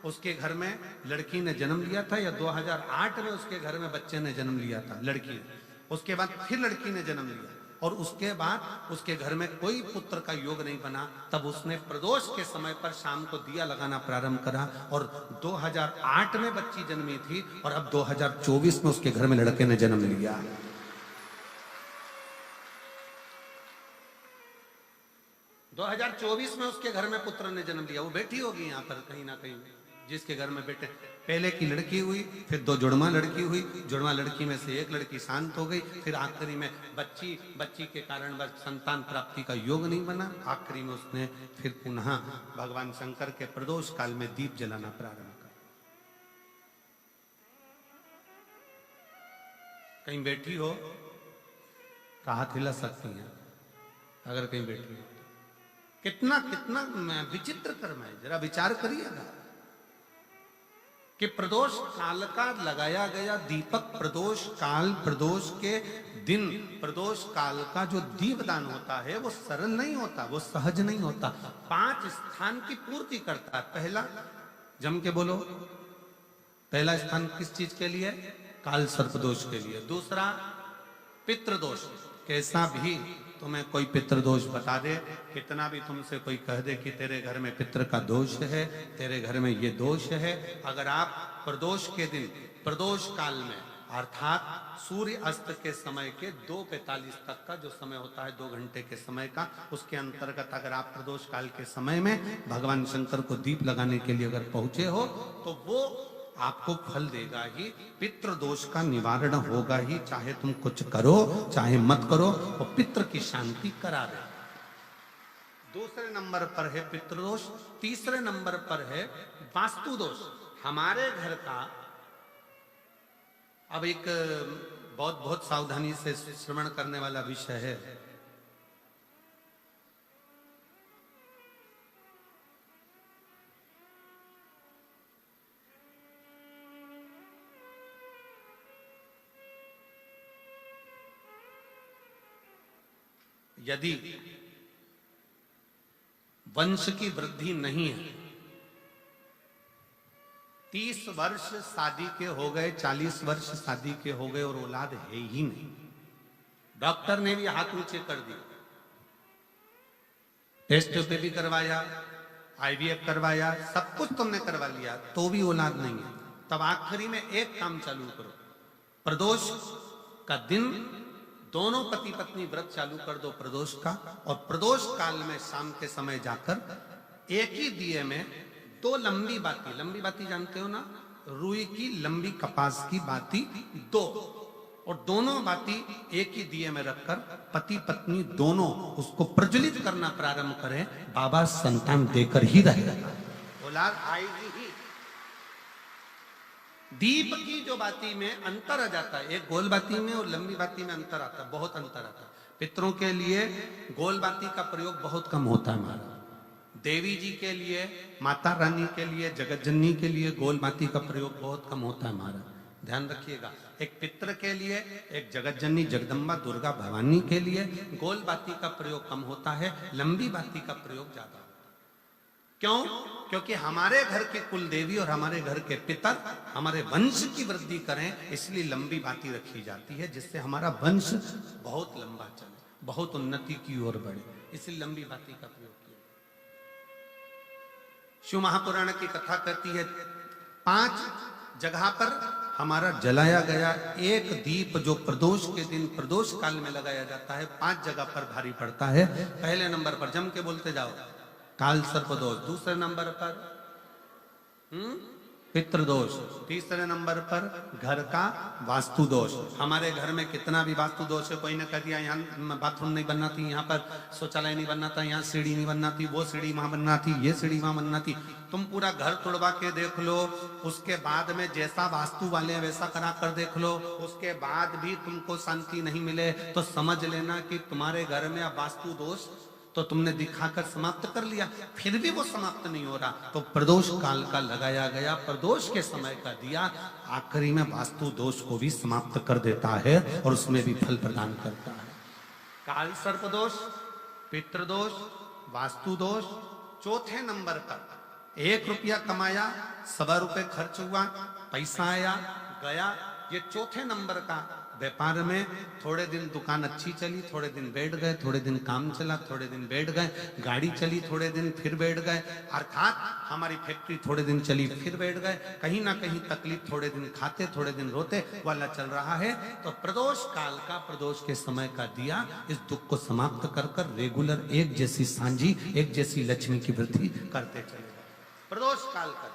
S1: उसके घर में लड़की ने जन्म लिया था, या 2008 में उसके घर में बच्चे ने जन्म लिया था, लड़की ने। उसके बाद फिर लड़की ने जन्म लिया, और उसके बाद उसके घर में कोई पुत्र का योग नहीं बना। तब उसने प्रदोष के समय पर शाम को दिया लगाना प्रारंभ करा, और 2008 में बच्ची जन्मी थी, और अब 2024 में उसके घर में लड़के ने जन्म लिया। दो 2024 में उसके घर में पुत्र ने जन्म लिया। वो बेटी होगी यहाँ पर कहीं ना कहीं, जिसके घर में बेटे। पहले की लड़की हुई, फिर 2 जुड़वा लड़की हुई, जुड़वा लड़की में से एक लड़की शांत हो गई, फिर आखिरी में बच्ची के कारण बस संतान प्राप्ति का योग नहीं बना। आखिरी में उसने फिर पुनः भगवान शंकर के प्रदोष काल में दीप जलाना प्रारंभ कर। कहीं बैठी हो तो हाथ हिला सकती है, अगर कहीं बैठी हो। कितना कितना विचित्र कर्म है, जरा विचार करिएगा कि प्रदोष काल का लगाया गया दीपक, प्रदोष काल, प्रदोष के दिन, प्रदोष काल का जो दीपदान होता है वो सरल नहीं होता, वो सहज नहीं होता। 5 स्थान की पूर्ति करता है। पहला, जम के बोलो, पहला स्थान किस चीज के लिए? काल सर्पदोष के लिए। दूसरा, पितृदोष। कैसा भी तुम्हें कोई पितृदोष बता दे, कितना भी तुमसे कोई कह दे कि तेरे घर में पितृ का दोष है, तेरे घर में ये दोष है, अगर आप प्रदोष के दिन, प्रदोष काल में, अर्थात सूर्य अस्त के समय के 2:45 तक का जो समय होता है, 2 घंटे के समय का, उसके अंतर्गत अगर आप प्रदोष काल के समय में भगवान शंकर को दीप लगाने के लिए अगर पहुंचे हो तो वो आपको फल देगा ही, पितृदोष का निवारण होगा ही। चाहे तुम कुछ करो चाहे मत करो, वो पितृ की शांति करा दे। दूसरे नंबर पर है पितृदोष। तीसरे नंबर पर है वास्तु दोष। हमारे घर का, अब एक बहुत सावधानी से श्रवण करने वाला विषय है। यदि वंश की वृद्धि नहीं है, 30 वर्ष शादी के हो गए, 40 वर्ष शादी के हो गए और औलाद है ही नहीं, डॉक्टर ने भी हाथ नीचे कर दिया, टेस्ट पे भी करवाया, IVF करवाया, सब कुछ तुमने करवा लिया, तो भी औलाद नहीं है, तब आखिरी में एक काम चालू करो। प्रदोष का दिन दोनों पति पत्नी व्रत चालू कर दो प्रदोष का, और प्रदोष काल में शाम के समय जाकर एक ही दिए में 2 लंबी बाती जानते हो ना, रुई की लंबी कपास की बाती 2, और दोनों बाती एक ही दिए में रखकर पति पत्नी दोनों उसको प्रज्वलित करना प्रारंभ करें, बाबा संतान देकर ही रहेगा, औलाद आएगी ही। दीप की जो बाती में अंतर आ जाता है, एक गोल बाती में और लंबी बाती में अंतर आता है, बहुत अंतर आता है। पितरों के लिए गोल बाती का प्रयोग बहुत कम होता है हमारा, देवी जी के लिए, माता रानी के लिए, जगत जननी के लिए गोल बाती का प्रयोग बहुत कम होता है हमारा, ध्यान रखिएगा। एक पित्र के लिए, एक जगत जननी जगदम्बा दुर्गा भवानी के लिए गोल बाती का प्रयोग कम होता है, लंबी बाती का प्रयोग ज्यादा होता है। क्यों? क्योंकि हमारे घर के कुल देवी और हमारे घर के पितर हमारे वंश की वृद्धि करें, इसलिए लंबी बाती रखी जाती है, जिससे हमारा वंश बहुत लंबा चले, बहुत उन्नति की ओर बढ़े, इसलिए लंबी बाती का प्रयोग किया। शिव महापुराण की कथा कहती है 5 जगह पर हमारा जलाया गया एक दीप जो प्रदोष के दिन प्रदोष काल में लगाया जाता है, 5 जगह पर भारी पड़ता है। पहले नंबर पर जम के बोलते जाओ, काल सर्प दोष। दूसरे नंबर पर पितृ दोष। तीसरे नंबर पर घर का वास्तु दोष। हमारे घर में कितना भी वास्तु दोष है, कोई ने कह दिया यहाँ बाथरूम नहीं बनना थी, यहाँ पर शौचालय नहीं बनना था, यहाँ सीढ़ी नहीं बनना थी, वो सीढ़ी वहां बनना थी, ये सीढ़ी वहां बनना थी। तुम पूरा घर तोड़वा के देख लो, उसके बाद में जैसा वास्तु वाले हैं वैसा करा कर देख लो, उसके बाद भी तुमको शांति नहीं मिले तो समझ लेना कि तुम्हारे घर में अब वास्तु दोष तो तुमने दिखाकर समाप्त कर लिया, फिर भी वो समाप्त नहीं हो रहा, तो प्रदोष काल का लगाया गया प्रदोष के समय का दिया आखिरी में वास्तु दोष को भी समाप्त कर देता है और उसमें भी फल प्रदान करता है। काल सर्प दोष, पितृदोष, वास्तु दोष। चौथे नंबर पर 1 रुपया कमाया, 1.25 रुपये खर्च हुआ, पैसा आया गया, ये चौथे नंबर का व्यापार में थोड़े दिन दुकान अच्छी चली, थोड़े दिन बैठ गए, थोड़े दिन काम चला, थोड़े दिन बैठ गए, गाड़ी चली थोड़े दिन फिर बैठ गए, अर्थात हमारी फैक्ट्री थोड़े दिन चली फिर बैठ गए, कहीं ना कहीं तकलीफ, थोड़े दिन खाते थोड़े दिन रोते वाला चल रहा है। तो प्रदोष काल का, प्रदोष के समय का दिया इस दुख को समाप्त कर कर रेगुलर एक जैसी सांझी, एक जैसी लक्ष्मी की वृद्धि करते चले गए, प्रदोष काल का।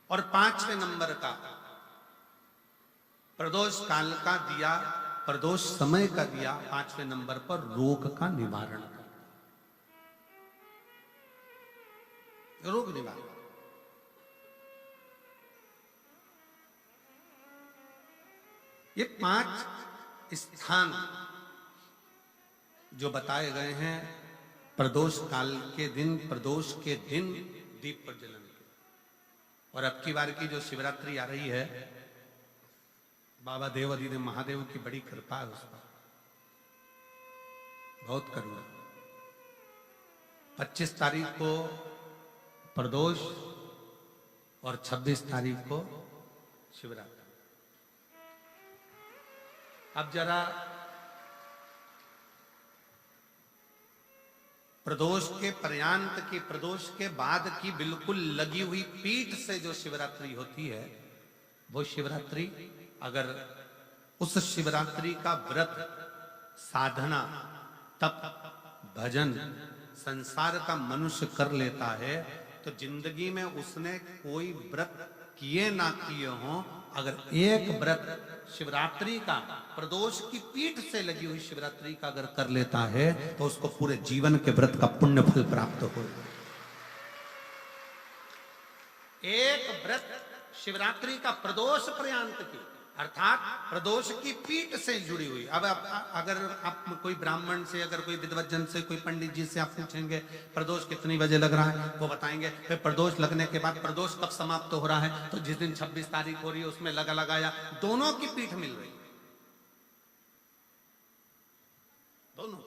S1: और 5वें नंबर का प्रदोष काल का दिया, प्रदोष समय का दिया 5वें नंबर पर रोग का निवारण कर, रोग निवारण। ये 5 स्थान जो बताए गए हैं प्रदोष काल के दिन, प्रदोष के दिन दीप प्रज्वलन के। और अब की बार की जो शिवरात्रि आ रही है, बाबा देव अधिदेव महादेव की बड़ी कृपा है उस पर, बहुत करुणा। 25 तारीख को प्रदोष और 26 तारीख को शिवरात्रि। अब जरा प्रदोष के पर्यांत की, प्रदोष के बाद की बिल्कुल लगी हुई पीठ से जो शिवरात्रि होती है, वो शिवरात्रि अगर उस शिवरात्रि का व्रत, साधना, तप, भजन, संसार का मनुष्य कर लेता है तो जिंदगी में उसने कोई व्रत किए ना किए हों, अगर एक व्रत शिवरात्रि का, प्रदोष की पीठ से लगी हुई शिवरात्रि का अगर कर लेता है तो उसको पूरे जीवन के व्रत का पुण्य फल प्राप्त हो। एक व्रत शिवरात्रि का प्रदोष पर्यंत की, अर्थात प्रदोष की पीठ से जुड़ी हुई। अब अगर आप कोई ब्राह्मण से, अगर कोई विद्वज्जन से, कोई पंडित जी से आप पूछेंगे प्रदोष कितनी बजे लग रहा है, वो बताएंगे। फिर प्रदोष लगने के बाद प्रदोष कब समाप्त हो रहा है, तो जिस दिन 26 तारीख हो रही है उसमें लगाया, दोनों की पीठ मिल रही, दोनों।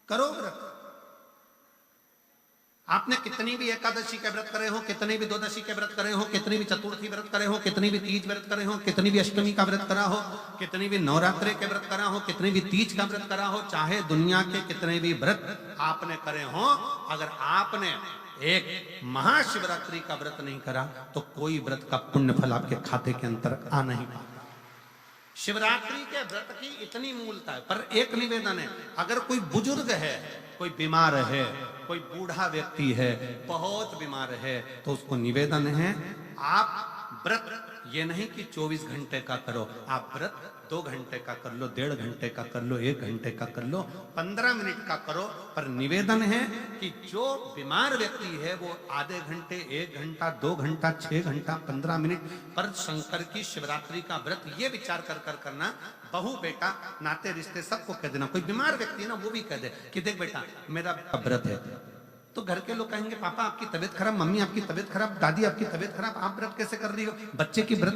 S1: करो व्रत। आपने कितनी भी एकादशी के व्रत करे हो, कितनी भी द्वादशी के व्रत करे हो, कितनी भी चतुर्थी व्रत करे हो, कितनी भी तीज व्रत करे हो, कितनी भी अष्टमी का व्रत करा हो, कितनी भी नवरात्रि के व्रत करा हो, कितनी भी तीज का व्रत करा हो, चाहे दुनिया के कितने भी व्रत आपने करे हो, अगर आपने एक महाशिवरात्रि का व्रत नहीं करा तो कोई व्रत का पुण्य फल आपके खाते के अंतर आ नहीं पाता। शिवरात्रि के व्रत की इतनी मूलता है। पर एक निवेदन है, अगर कोई बुजुर्ग है, कोई बीमार है, कोई बूढ़ा व्यक्ति है, बहुत बीमार है, तो उसको निवेदन है आप व्रत ये नहीं कि 24 घंटे का करो, आप व्रत 2 घंटे का कर लो, 1.5 घंटे का कर लो, 1 घंटे का कर लो, 15 मिनट का करो। पर निवेदन है कि जो बीमार व्यक्ति है वो आधे घंटे, 1 घंटा, 2 घंटा, 6 घंटा, 15 मिनट पर शंकर की शिवरात्रि का व्रत ये विचार कर करना। बहू बेटा नाते रिश्ते सबको कह देना। कोई बीमार व्यक्ति है ना, वो भी कह दे कि देख बेटा मेरा व्रत है, तो घर के लोग कहेंगे पापा आपकी तबीयत खराब, मम्मी आपकी तबीयत खराब, दादी आपकी तबीयत खराब, आप व्रत कैसे कर रही हो, बच्चे की व्रत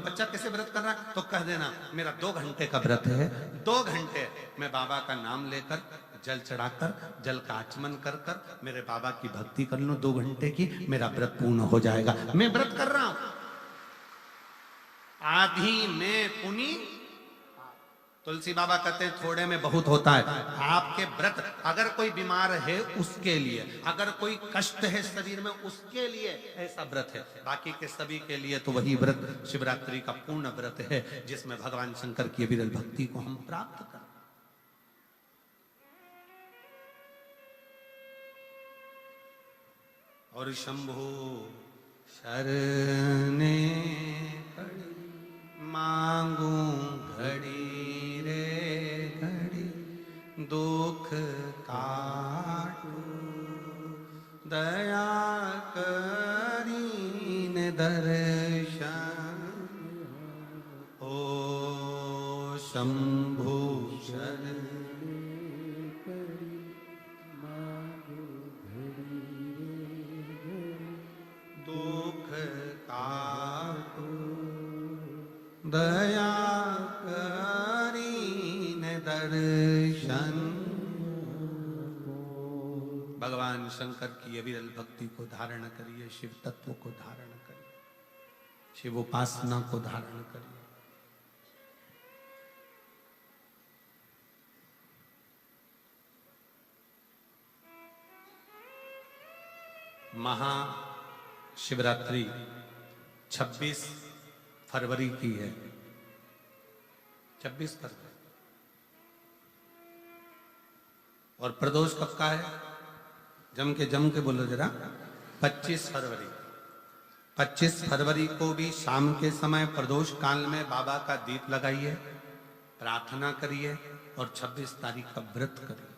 S1: बच्चा कैसे व्रत कर रहा है, तो कह देना मेरा 2 घंटे का व्रत है, 2 घंटे मैं बाबा का नाम लेकर जल चढ़ाकर जल का आचमन कर कर मेरे बाबा की भक्ति कर लूं 2 घंटे की, मेरा व्रत पूर्ण हो जाएगा। मैं व्रत कर रहा हूं, आधी में पुनी। तुलसी बाबा कहते हैं थोड़े में बहुत होता है। आपके व्रत अगर कोई बीमार है उसके लिए, अगर कोई कष्ट है शरीर में उसके लिए ऐसा व्रत है, बाकी के सभी के लिए तो वही व्रत शिवरात्रि का पूर्ण व्रत है जिसमें भगवान शंकर की विरल भक्ति को हम प्राप्त कर। और शंभो शरणे मांगू घड़ी रे घड़ी, दुख काटू दया करीन दर्शन। ओ शंभु शरण दुख काटू दया करीन दर्शन। भगवान शंकर की अविरल भक्ति को धारण करिए, शिव तत्व को धारण करिए, शिव उपासना को धारण करिए। महाशिवरात्रि 26 फरवरी की है, 26 फरवरी। और प्रदोष कब का है? जम के बोलो जरा। 25 फरवरी। 25 फरवरी को भी शाम के समय प्रदोष काल में बाबा का दीप लगाइए, प्रार्थना करिए और 26 तारीख का व्रत करिए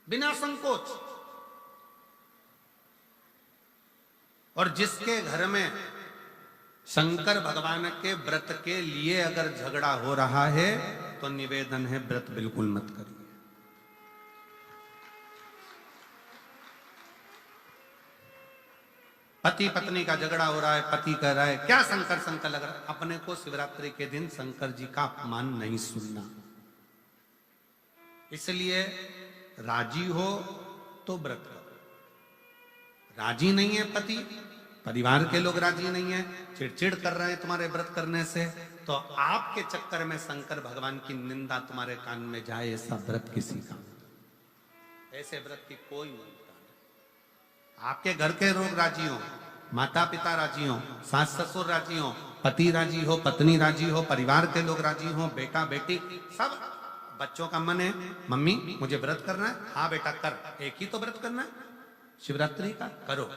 S1: बिना संकोच। और जिसके घर में शंकर भगवान के व्रत के लिए अगर झगड़ा हो रहा है तो निवेदन है व्रत बिल्कुल मत करिए। पति पत्नी का झगड़ा हो रहा है, पति कह रहा है क्या शंकर शंकर लग रहा है, अपने को शिवरात्रि के दिन शंकर जी का अपमान नहीं सुनना। इसलिए राजी हो तो व्रत करो, राजी नहीं है पति, परिवार के लोग राजी नहीं है, चिड़चिड़ कर रहे हैं तुम्हारे व्रत करने से, तो आपके चक्कर में शंकर भगवान की निंदा तुम्हारे कान में जाए, ऐसा व्रत किसी का, ऐसे व्रत की कोई मान्यता नहीं। आपके घर के लोग राजी हो, माता पिता राजी हो, सास ससुर राजी हो, पति राजी हो, पत्नी राजी हो, परिवार के लोग राजी हो, बेटा बेटी सब, बच्चों का मन है मम्मी मुझे व्रत करना है, हाँ बेटा कर, एक ही तो व्रत करना है शिवरात्रि का, करो।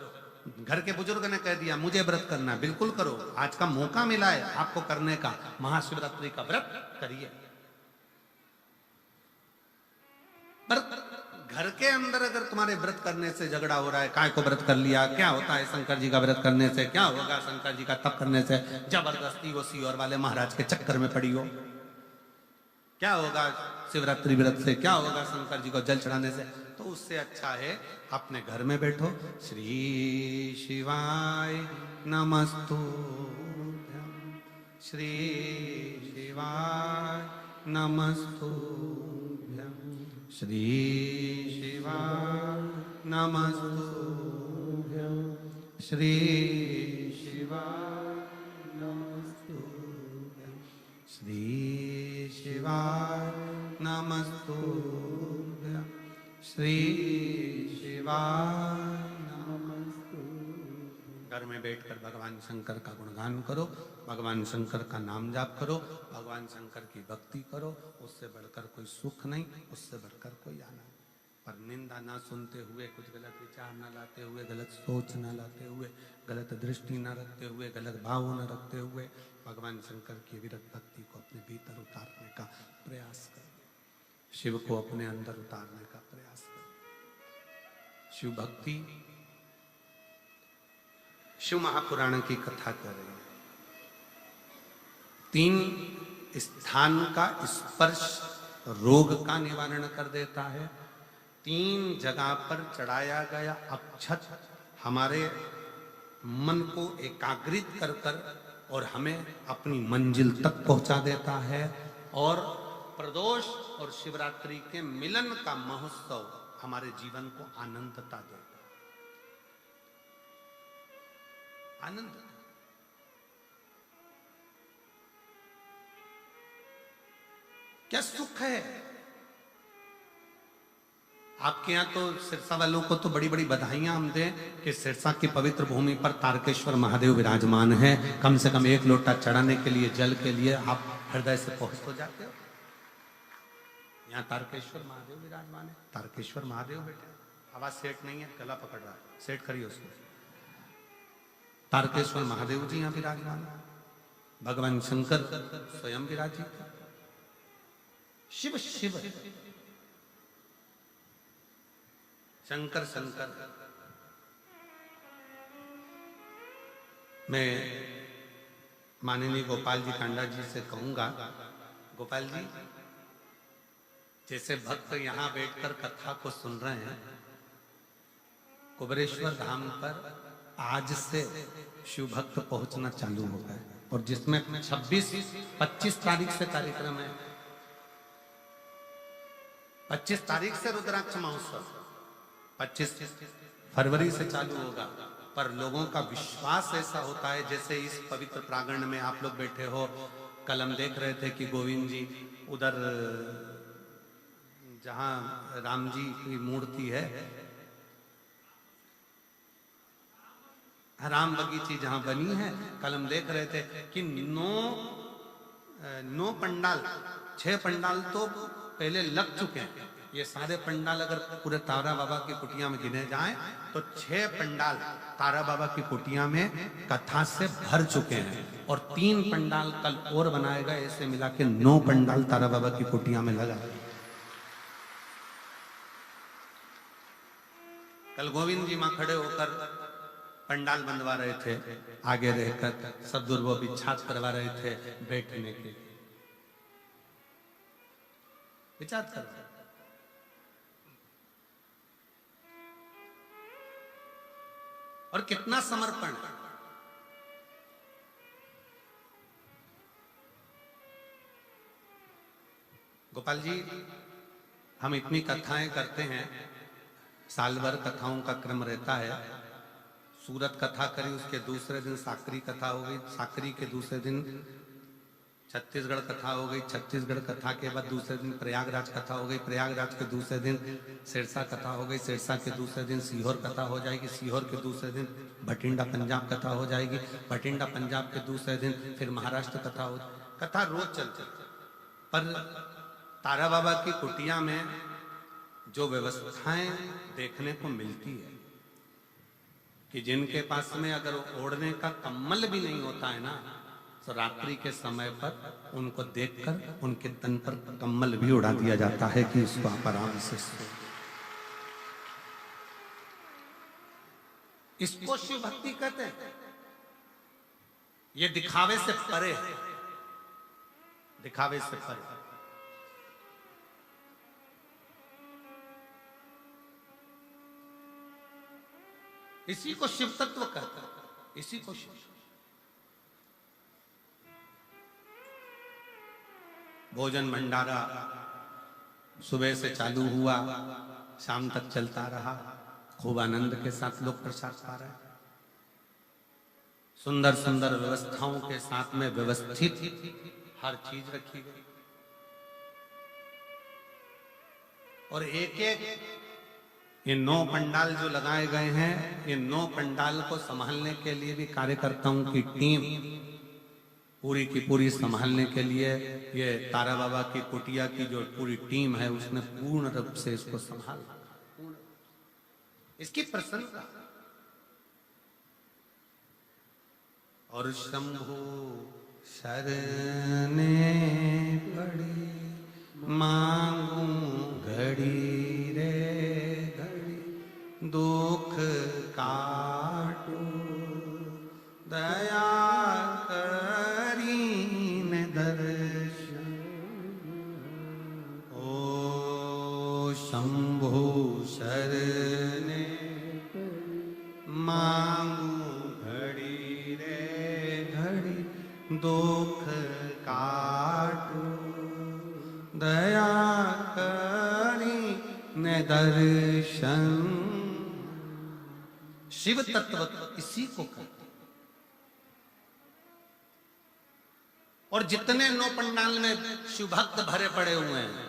S1: घर के बुजुर्ग ने कह दिया मुझे व्रत करना है, बिल्कुल करो, आज का मौका मिला है आपको करने का, महाशिवरात्रि का व्रत करिए। पर घर के अंदर अगर तुम्हारे व्रत करने से झगड़ा हो रहा है, काय को व्रत कर लिया, क्या होता है शंकर जी का व्रत करने से, क्या होगा शंकर जी का तप करने से, जबरदस्ती वो सीहोर वाले महाराज के चक्कर में पड़ी हो, क्या होगा शिवरात्रि व्रत से, क्या होगा शंकर जी को जल चढ़ाने से, तो उससे अच्छा है अपने घर में बैठो, श्री शिवाय नमस्तुभ्यं, श्री शिवाय नमस्तुभ्यं, श्री शिवाय नमस्तुभ्यं, श्री शिवाय नमस्तुभ्यं, श्री शिवाय नमस्तुभ्यं, श्री शिवाय नमस्तुभ्यं। घर में बैठकर भगवान शंकर का गुणगान करो। भगवान शंकर का नाम जाप करो, भगवान शंकर की भक्ति करो। उससे बढ़कर कोई सुख नहीं, उससे बढ़कर कोई आनंद। पर निंदा ना सुनते हुए, कुछ गलत विचार ना लाते हुए, गलत सोच ना लाते हुए, गलत दृष्टि ना रखते हुए, गलत भाव ना रखते हुए भगवान शंकर की विरत भक्ति को अपने भीतर उतारने का प्रयास करें। शिव को अपने अंदर उतारने का प्रयास करें। शिव भक्ति, शिव महापुराण की कथा कर रहे हैं। 3 स्थान का स्पर्श रोग का निवारण कर देता है। 3 जगह पर चढ़ाया गया अक्षत हमारे मन को एकाग्रित कर कर और हमें अपनी मंजिल तक पहुंचा देता है। और प्रदोष और शिवरात्रि के मिलन का महोत्सव हमारे जीवन को आनंदता देता है। आनंद, क्या सुख है। आपके यहाँ तो सिरसा वालों को तो बड़ी बड़ी बधाइयां हम दें कि सिरसा की पवित्र भूमि पर तारकेश्वर महादेव विराजमान है। कम से कम 1 लोटा चढ़ाने के लिए, जल के लिए आप हृदय से पहुंच तो जाते हो। यहाँ तारकेश्वर महादेव विराजमान है। तारकेश्वर महादेव बेटे, आवाज सेठ नहीं है, गला पकड़ रहा है, सेठ करिए उसको। तारकेश्वर महादेव जी यहाँ विराजमान है। भगवान शंकर स्वयं विराजित। शिव शिव, शंकर शंकर। मैं माननीय गोपाल जी कांडा जी से कहूंगा, गोपाल जी जैसे भक्त यहां बैठकर कथा को सुन रहे हैं, कुबेरेश्वर धाम पर आज से शिव भक्त पहुंचना चालू हो गए। और जिसमें 26-25 तारीख से कार्यक्रम है। 25 तारीख से रुद्राक्ष महोत्सव, 25 फरवरी से चालू होगा। पर लोगों का विश्वास ऐसा होता है, जैसे इस पवित्र प्रांगण में आप लोग बैठे हो। कल हम देख रहे थे कि गोविंद जी उधर जहां राम जी की मूर्ति है, राम बगीची जहां बनी है, कल हम देख रहे थे कि 9 पंडाल, 6 पंडाल तो पहले लग चुके हैं। ये सारे पंडाल अगर पूरे तारा बाबा की कुटिया में गिने जाएं तो 6 पंडाल तारा बाबा की कुटिया में कथा से भर चुके हैं। और 3 पंडाल कल और बनाए गए। ऐसे मिला के 9 पंडाल तारा बाबा की कुटिया में लगा। कल गोविंद जी मां खड़े होकर पंडाल बनवा रहे थे, आगे रहकर सदगुरु वो विचार करवा रहे थे बैठने के लिए। विचार कर, और कितना समर्पण। गोपाल जी, हम इतनी कथाएं करते हैं, साल भर कथाओं का क्रम रहता है। सूरत कथा करी, उसके दूसरे दिन साकरी कथा हो गई, साकरी के दूसरे दिन छत्तीसगढ़ कथा हो गई, छत्तीसगढ़ कथा के बाद दूसरे दिन प्रयागराज कथा हो गई, प्रयागराज के दूसरे दिन सिरसा कथा हो गई, सिरसा के दूसरे दिन सीहोर कथा हो जाएगी, सीहोर के दूसरे दिन भटिंडा पंजाब कथा हो जाएगी, भटिंडा पंजाब के दूसरे दिन फिर महाराष्ट्र कथा हो। कथा रोज चलती। पर तारा बाबा की कुटिया में जो व्यवस्थाएं देखने को मिलती है कि जिनके पास में अगर ओढ़ने का कम्बल भी नहीं होता है ना, तो रात्रि के समय पर उनको देखकर उनके तन पर कम्बल भी उड़ा दिया जाता है कि इसको आप आराम से सो। इसको शिव भक्ति कहते हैं। ये दिखावे से परे है, दिखावे से परे। इसी को शिव तत्व कहते हैं, इसी को शिव। भोजन भंडारा सुबह से चालू हुआ, शाम तक चलता रहा। खूब आनंद के साथ लोग प्रसाद पा रहे हैं। सुंदर सुंदर व्यवस्थाओं के साथ में व्यवस्थित हर चीज रखी गई। और एक एक ये 9 पंडाल जो लगाए गए हैं, ये 9 पंडाल को संभालने के लिए भी कार्यकर्ताओं की टीम पूरी की पूरी संभालने के लिए ये तारा बाबा की कुटिया की जो पूरी टीम है उसने पूर्ण रूप से इसको संभाला, इसकी प्रशंसा। और शंभु शरणे पड़ी मांगू घड़ी रे घड़ी, दुख काटू दया करीन दर्शन। ओ शंभु शरणे मांगू घड़ी रे घड़ी, दुख काटू दया करीन दर्शन। शिव तत्व इसी को कहते। और जितने नौ पंडाल में शिव भक्त भरे पड़े हुए हैं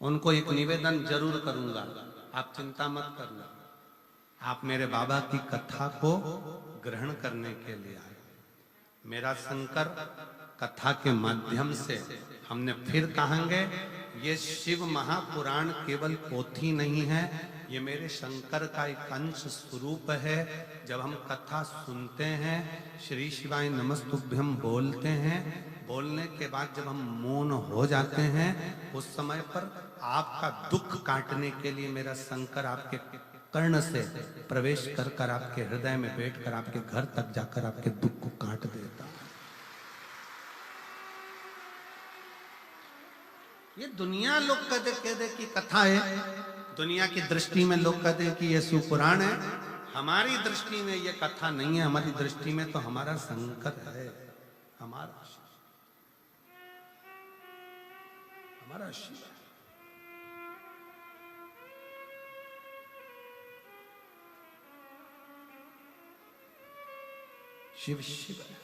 S1: उनको एक निवेदन जरूर करूंगा, आप चिंता मत करना। आप मेरे बाबा की कथा को ग्रहण करने के लिए आए। मेरा शंकर कथा के माध्यम से हमने फिर कहेंगे, ये शिव महापुराण केवल पोथी नहीं है, ये मेरे शंकर का एक अंश स्वरूप है। जब हम कथा सुनते हैं, श्री शिवाय नमस्तुभ्यम बोलते हैं, बोलने के बाद जब हम मौन हो जाते हैं, उस समय पर आपका दुख काटने के लिए मेरा शंकर आपके कर्ण से प्रवेश कर कर आपके हृदय में बैठकर आपके घर तक जाकर आपके दुख को काट देता। ये दुनिया लोग कहते कि कथा है, दुनिया की दृष्टि में लोग कहते हैं कि ये शिवपुराण है। हमारी दृष्टि में ये कथा नहीं है, हमारी दृष्टि में तो हमारा शंकर है, हमारा शिव है। शिव शिव है।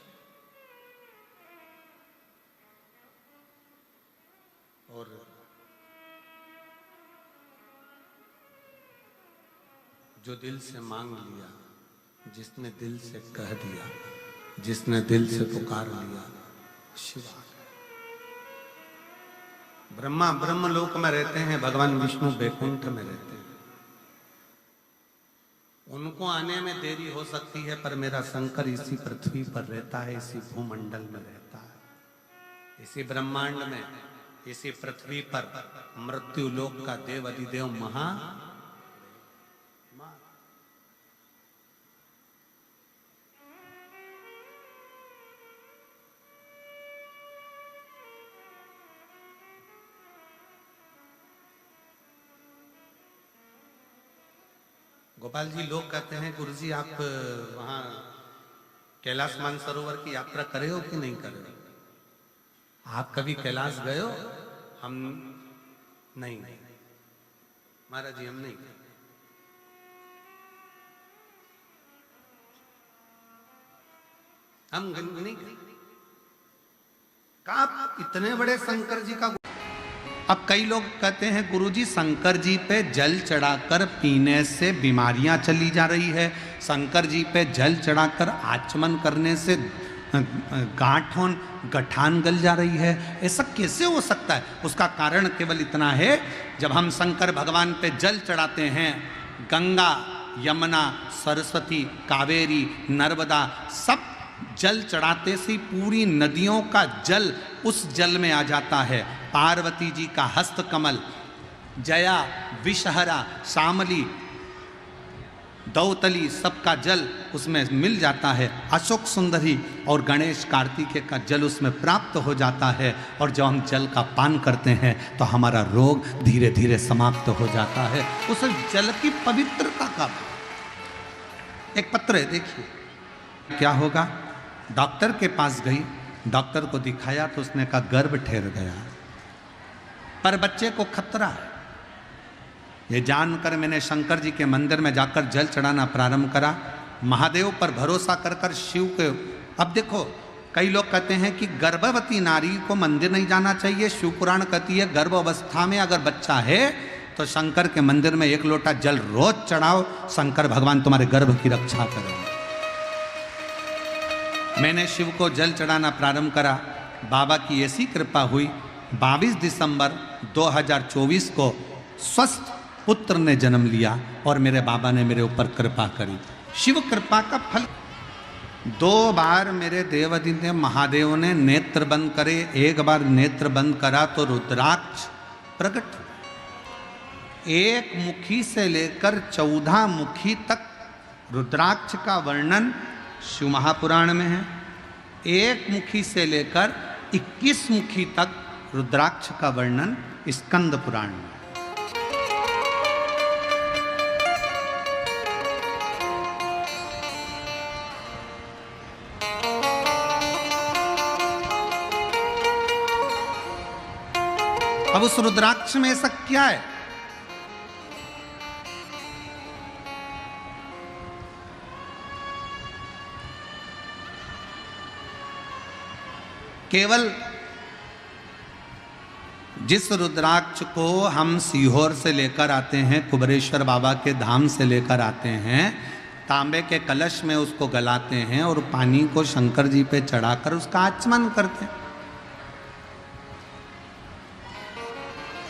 S1: और जो दिल से मांग लिया, जिसने दिल से कह दिया, जिसने दिल से पुकार लिया, शिव आ गए। ब्रह्मा ब्रह्मलोक में रहते हैं, भगवान विष्णु बैकुंठ में रहते हैं। उनको आने में देरी हो सकती है, पर मेरा शंकर इसी पृथ्वी पर रहता है, इसी भूमंडल में रहता है, इसी ब्रह्मांड में, इसी पृथ्वी पर मृत्यु लोक का देव अधिदेव महा। गोपाल जी, लोग कहते हैं गुरुजी आप वहां कैलाश मानसरोवर की यात्रा करे हो कि नहीं करे हो? आप कभी कैलाश गए हो? हम नहीं, महाराज जी हम नहीं गए। हम नहीं गए। आप इतने बड़े शंकर जी का। अब कई लोग कहते हैं गुरुजी शंकर जी पे जल चढ़ाकर पीने से बीमारियां चली जा रही है, शंकर जी पे जल चढ़ाकर आचमन करने से गठान गल जा रही है। ऐसा कैसे हो सकता है? उसका कारण केवल इतना है, जब हम शंकर भगवान पे जल चढ़ाते हैं, गंगा, यमुना, सरस्वती, कावेरी, नर्मदा, सब जल चढ़ाते से पूरी नदियों का जल उस जल में आ जाता है। पार्वती जी का हस्त कमल, जया, विषहरा, शामली, दौतली, सबका जल उसमें मिल जाता है। अशोक सुंदरी और गणेश कार्तिकेय का जल उसमें प्राप्त हो जाता है। और जब हम जल का पान करते हैं तो हमारा रोग धीरे धीरे समाप्त हो जाता है। उस जल की पवित्रता का एक पत्र है, देखिए क्या होगा। डॉक्टर के पास गई, डॉक्टर को दिखाया तो उसने कहा गर्भ ठहर गया, पर बच्चे को खतरा है। ये जानकर मैंने शंकर जी के मंदिर में जाकर जल चढ़ाना प्रारंभ करा, महादेव पर भरोसा कर कर शिव के। अब देखो, कई लोग कहते हैं कि गर्भवती नारी को मंदिर नहीं जाना चाहिए। शिव पुराण कहती है गर्भ अवस्था में अगर बच्चा है तो शंकर के मंदिर में 1 लोटा जल रोज चढ़ाओ, शंकर भगवान तुम्हारे गर्भ की रक्षा करेंगे। मैंने शिव को जल चढ़ाना प्रारंभ करा। बाबा की ऐसी कृपा हुई, 22 दिसंबर 2024 को स्वस्थ पुत्र ने जन्म लिया और मेरे बाबा ने मेरे ऊपर कृपा करी। शिव कृपा का फल। 2 बार मेरे देवादिदेव महादेव ने नेत्र बंद करे। एक बार नेत्र बंद करा तो रुद्राक्ष प्रकट हुआ। एक मुखी से लेकर 14 मुखी तक रुद्राक्ष का वर्णन शिव महापुराण में है। एक मुखी से लेकर 21 मुखी तक रुद्राक्ष का वर्णन स्कंद पुराण में। अब उस रुद्राक्ष में ऐसा क्या है? केवल जिस रुद्राक्ष को हम सीहोर से लेकर आते हैं, कुबरेश्वर बाबा के धाम से लेकर आते हैं, तांबे के कलश में उसको गलाते हैं और पानी को शंकर जी पे चढ़ाकर उसका आचमन करते हैं।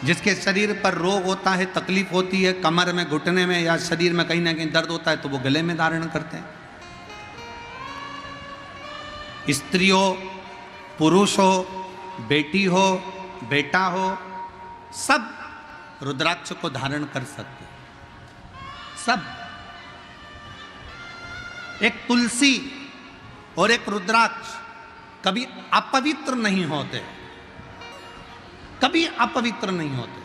S1: जिसके शरीर पर रोग होता है, तकलीफ होती है, कमर में, घुटने में या शरीर में कहीं ना कहीं दर्द होता है, तो वो गले में धारण करते हैं। स्त्री हो, पुरुष हो, बेटी हो, बेटा हो, सब रुद्राक्ष को धारण कर सकते हैं। सब। एक तुलसी और एक रुद्राक्ष कभी अपवित्र नहीं होते, कभी अपवित्र नहीं होते।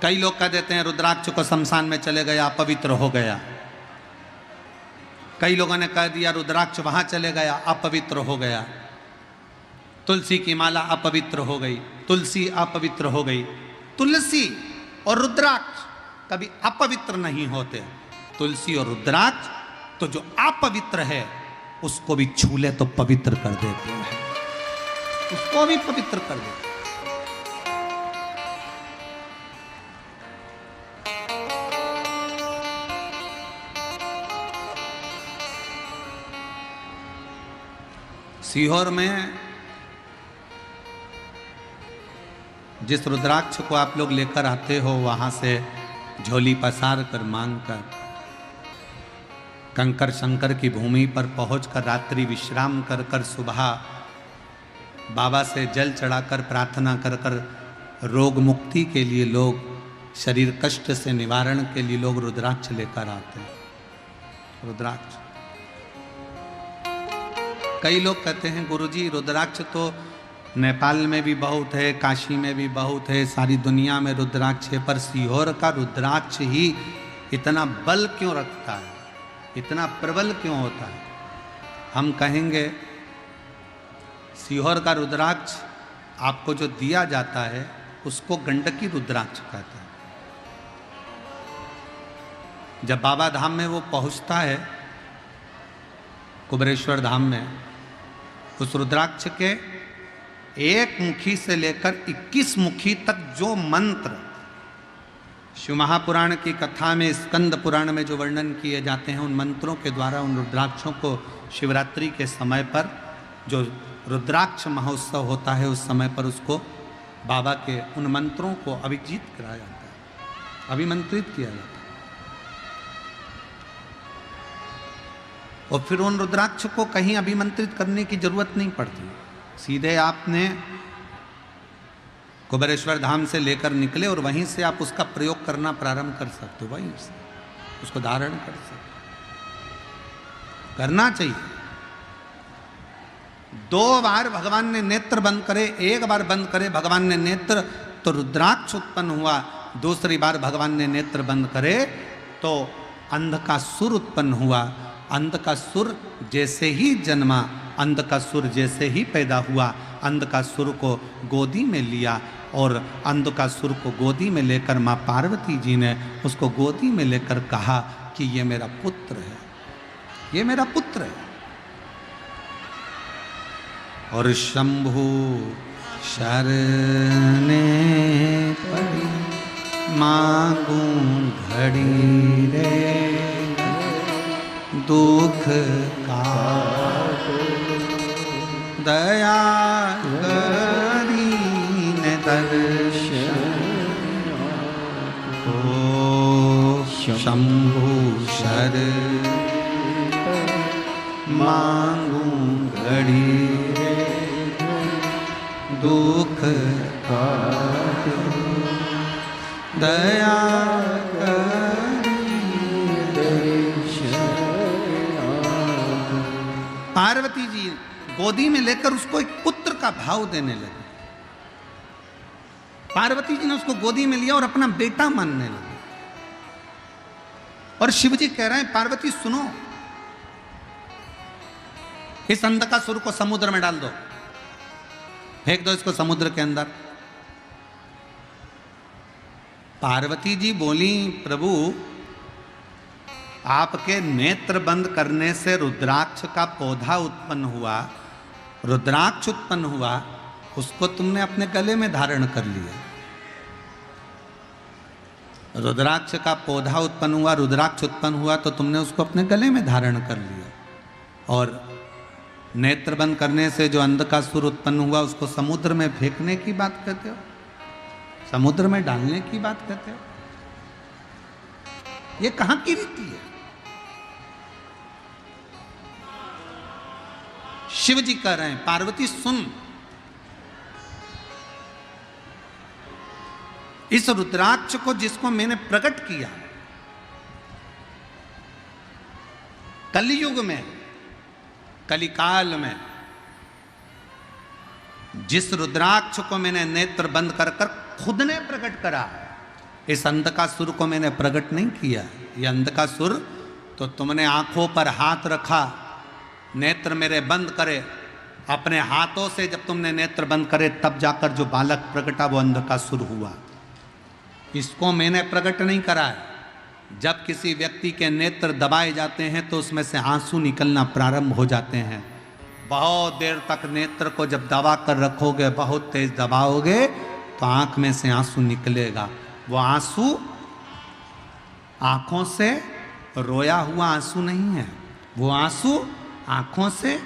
S1: कई लोग कह देते हैं रुद्राक्ष को शमशान में चले गया, अपवित्र हो गया। कई लोगों ने कह दिया रुद्राक्ष वहां चले गया, अपवित्र हो गया। तुलसी की माला अपवित्र हो गई, तुलसी अपवित्र हो गई। तुलसी और रुद्राक्ष कभी अपवित्र नहीं होते। तुलसी और रुद्राक्ष तो जो अपवित्र है उसको भी छू ले तो पवित्र कर देते हैं, उसको भी पवित्र कर देते। सीहोर में जिस रुद्राक्ष को आप लोग लेकर आते हो, वहां से झोली पसार कर, मांग कर, कंकर शंकर की भूमि पर पहुंचकर रात्रि विश्राम कर कर सुबह बाबा से जल चढ़ाकर प्रार्थना कर कर रोग मुक्ति के लिए लोग, शरीर कष्ट से निवारण के लिए लोग रुद्राक्ष लेकर आते हैं। रुद्राक्ष। कई लोग कहते हैं गुरुजी रुद्राक्ष तो नेपाल में भी बहुत है, काशी में भी बहुत है, सारी दुनिया में रुद्राक्ष है, पर सीहोर का रुद्राक्ष ही इतना बल क्यों रखता है, इतना प्रबल क्यों होता है? हम कहेंगे सीहोर का रुद्राक्ष आपको जो दिया जाता है उसको गंडकी रुद्राक्ष कहते हैं। जब बाबा धाम में वो पहुंचता है, कुबरेश्वर धाम में, उस रुद्राक्ष के एक मुखी से लेकर 21 मुखी तक जो मंत्र शिव महापुराण की कथा में, स्कंद पुराण में जो वर्णन किए जाते हैं, उन मंत्रों के द्वारा उन रुद्राक्षों को शिवरात्रि के समय पर जो रुद्राक्ष महोत्सव होता है उस समय पर उसको बाबा के उन मंत्रों को अभिजीत कराया जाता है, अभिमंत्रित किया जाता है। और फिर उन रुद्राक्ष को कहीं अभिमंत्रित करने की जरूरत नहीं पड़ती, सीधे आपने कुबरेश्वर धाम से लेकर निकले और वहीं से आप उसका प्रयोग करना प्रारंभ कर सकते हो, वहीं से उसको धारण कर सकते, करना चाहिए। 2 बार भगवान ने नेत्र बंद करे, एक बार बंद करे भगवान ने नेत्र तो रुद्राक्ष उत्पन्न हुआ, दूसरी बार भगवान ने नेत्र बंद करे तो अंधकासुर उत्पन्न हुआ। अंधकासुर जैसे ही जन्मा, अंधकासुर जैसे ही पैदा हुआ, अंधकासुर को गोदी में लिया और अंधकासुर को गोदी में लेकर माँ पार्वती जी ने उसको गोदी में लेकर कहा कि ये मेरा पुत्र है, ये मेरा पुत्र है। और शंभु शरणे पड़ी मांगू घड़ी रे दुख का दया करीन दर्शन ओ शंभु शर मांगू घड़ी दुख का दया पार्वती जी गोदी में लेकर उसको एक पुत्र का भाव देने लगे। पार्वती जी ने उसको गोदी में लिया और अपना बेटा मानने लगे। और शिव जी कह रहे हैं पार्वती सुनो, इस अंधकासुर को समुद्र में डाल दो, फेंक दो इसको समुद्र के अंदर। पार्वती जी बोली प्रभु आपके नेत्र बंद करने से रुद्राक्ष का पौधा उत्पन्न हुआ, रुद्राक्ष उत्पन्न हुआ, उसको तुमने अपने गले में धारण कर लिया। रुद्राक्ष का पौधा उत्पन्न हुआ, रुद्राक्ष उत्पन्न हुआ तो तुमने उसको अपने गले में धारण कर लिया। और नेत्र बंद करने से जो अंधकासुर उत्पन्न हुआ उसको समुद्र में फेंकने की बात कहते हो, समुद्र में डालने की बात कहते हो। ये कहां की रीति है? शिव जी कह रहे हैं पार्वती सुन, इस रुद्राक्ष को जिसको मैंने प्रकट किया कलियुग में, कलिकाल में, जिस रुद्राक्ष को मैंने नेत्र बंद कर कर खुद ने प्रकट करा, इस अंधकासुर को मैंने प्रकट नहीं किया। ये अंधकासुर तो तुमने आंखों पर हाथ रखा, नेत्र मेरे बंद करे, अपने हाथों से जब तुमने नेत्र बंद करे तब जाकर जो बालक प्रकटा वो अंधकासुर हुआ। इसको मैंने प्रकट नहीं करा है। जब किसी व्यक्ति के नेत्र दबाए जाते हैं तो उसमें से आंसू निकलना प्रारंभ हो जाते हैं। बहुत देर तक नेत्र को जब दबा कर रखोगे, बहुत तेज दबाओगे तो आंख में से आंसू निकलेगा। वो आंसू आंखों से रोया हुआ आंसू नहीं है, वो आंसू आंखों से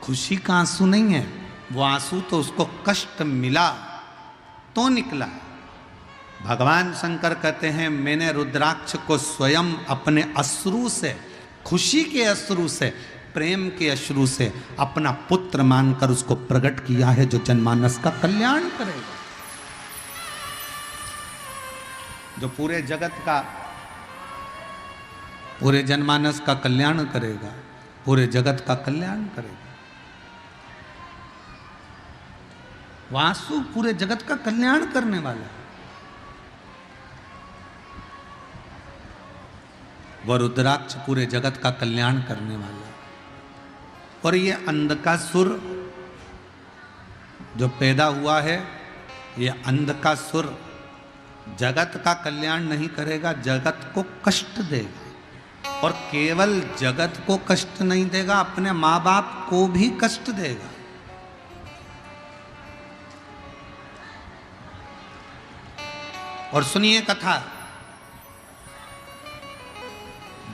S1: खुशी का आंसू नहीं है, वो आंसू तो उसको कष्ट मिला तो निकला। भगवान शंकर कहते हैं मैंने रुद्राक्ष को स्वयं अपने अश्रु से, खुशी के अश्रु से, प्रेम के अश्रु से अपना पुत्र मानकर उसको प्रकट किया है जो जनमानस का कल्याण करेगा, जो पूरे जगत का, पूरे जनमानस का कल्याण करेगा, पूरे जगत का कल्याण करेगा। वासु पूरे जगत का कल्याण करने वाला है। वह रुद्राक्ष पूरे जगत का कल्याण करने वाला है। और ये अंधकासुर जो पैदा हुआ है, ये अंधकासुर जगत का कल्याण नहीं करेगा, जगत को कष्ट देगा। और केवल जगत को कष्ट नहीं देगा, अपने माँ बाप को भी कष्ट देगा। और सुनिए कथा,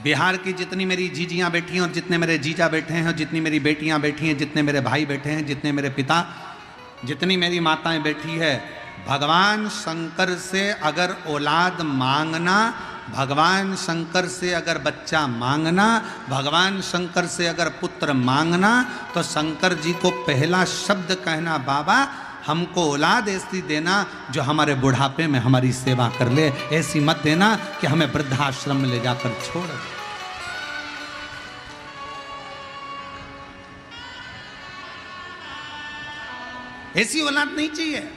S1: बिहार की जितनी मेरी जीजियां बैठी हैं और जितने मेरे जीजा बैठे हैं और जितनी मेरी बेटियां बैठी हैं, जितने मेरे भाई बैठे हैं, जितने मेरे पिता, जितनी मेरी माताएं बैठी है, भगवान शंकर से अगर औलाद मांगना, भगवान शंकर से अगर बच्चा मांगना, भगवान शंकर से अगर पुत्र मांगना, तो शंकर जी को पहला शब्द कहना, बाबा हमको औलाद ऐसी देना जो हमारे बुढ़ापे में हमारी सेवा कर ले, ऐसी मत देना कि हमें वृद्धाश्रम में ले जाकर छोड़ दे। ऐसी औलाद नहीं चाहिए।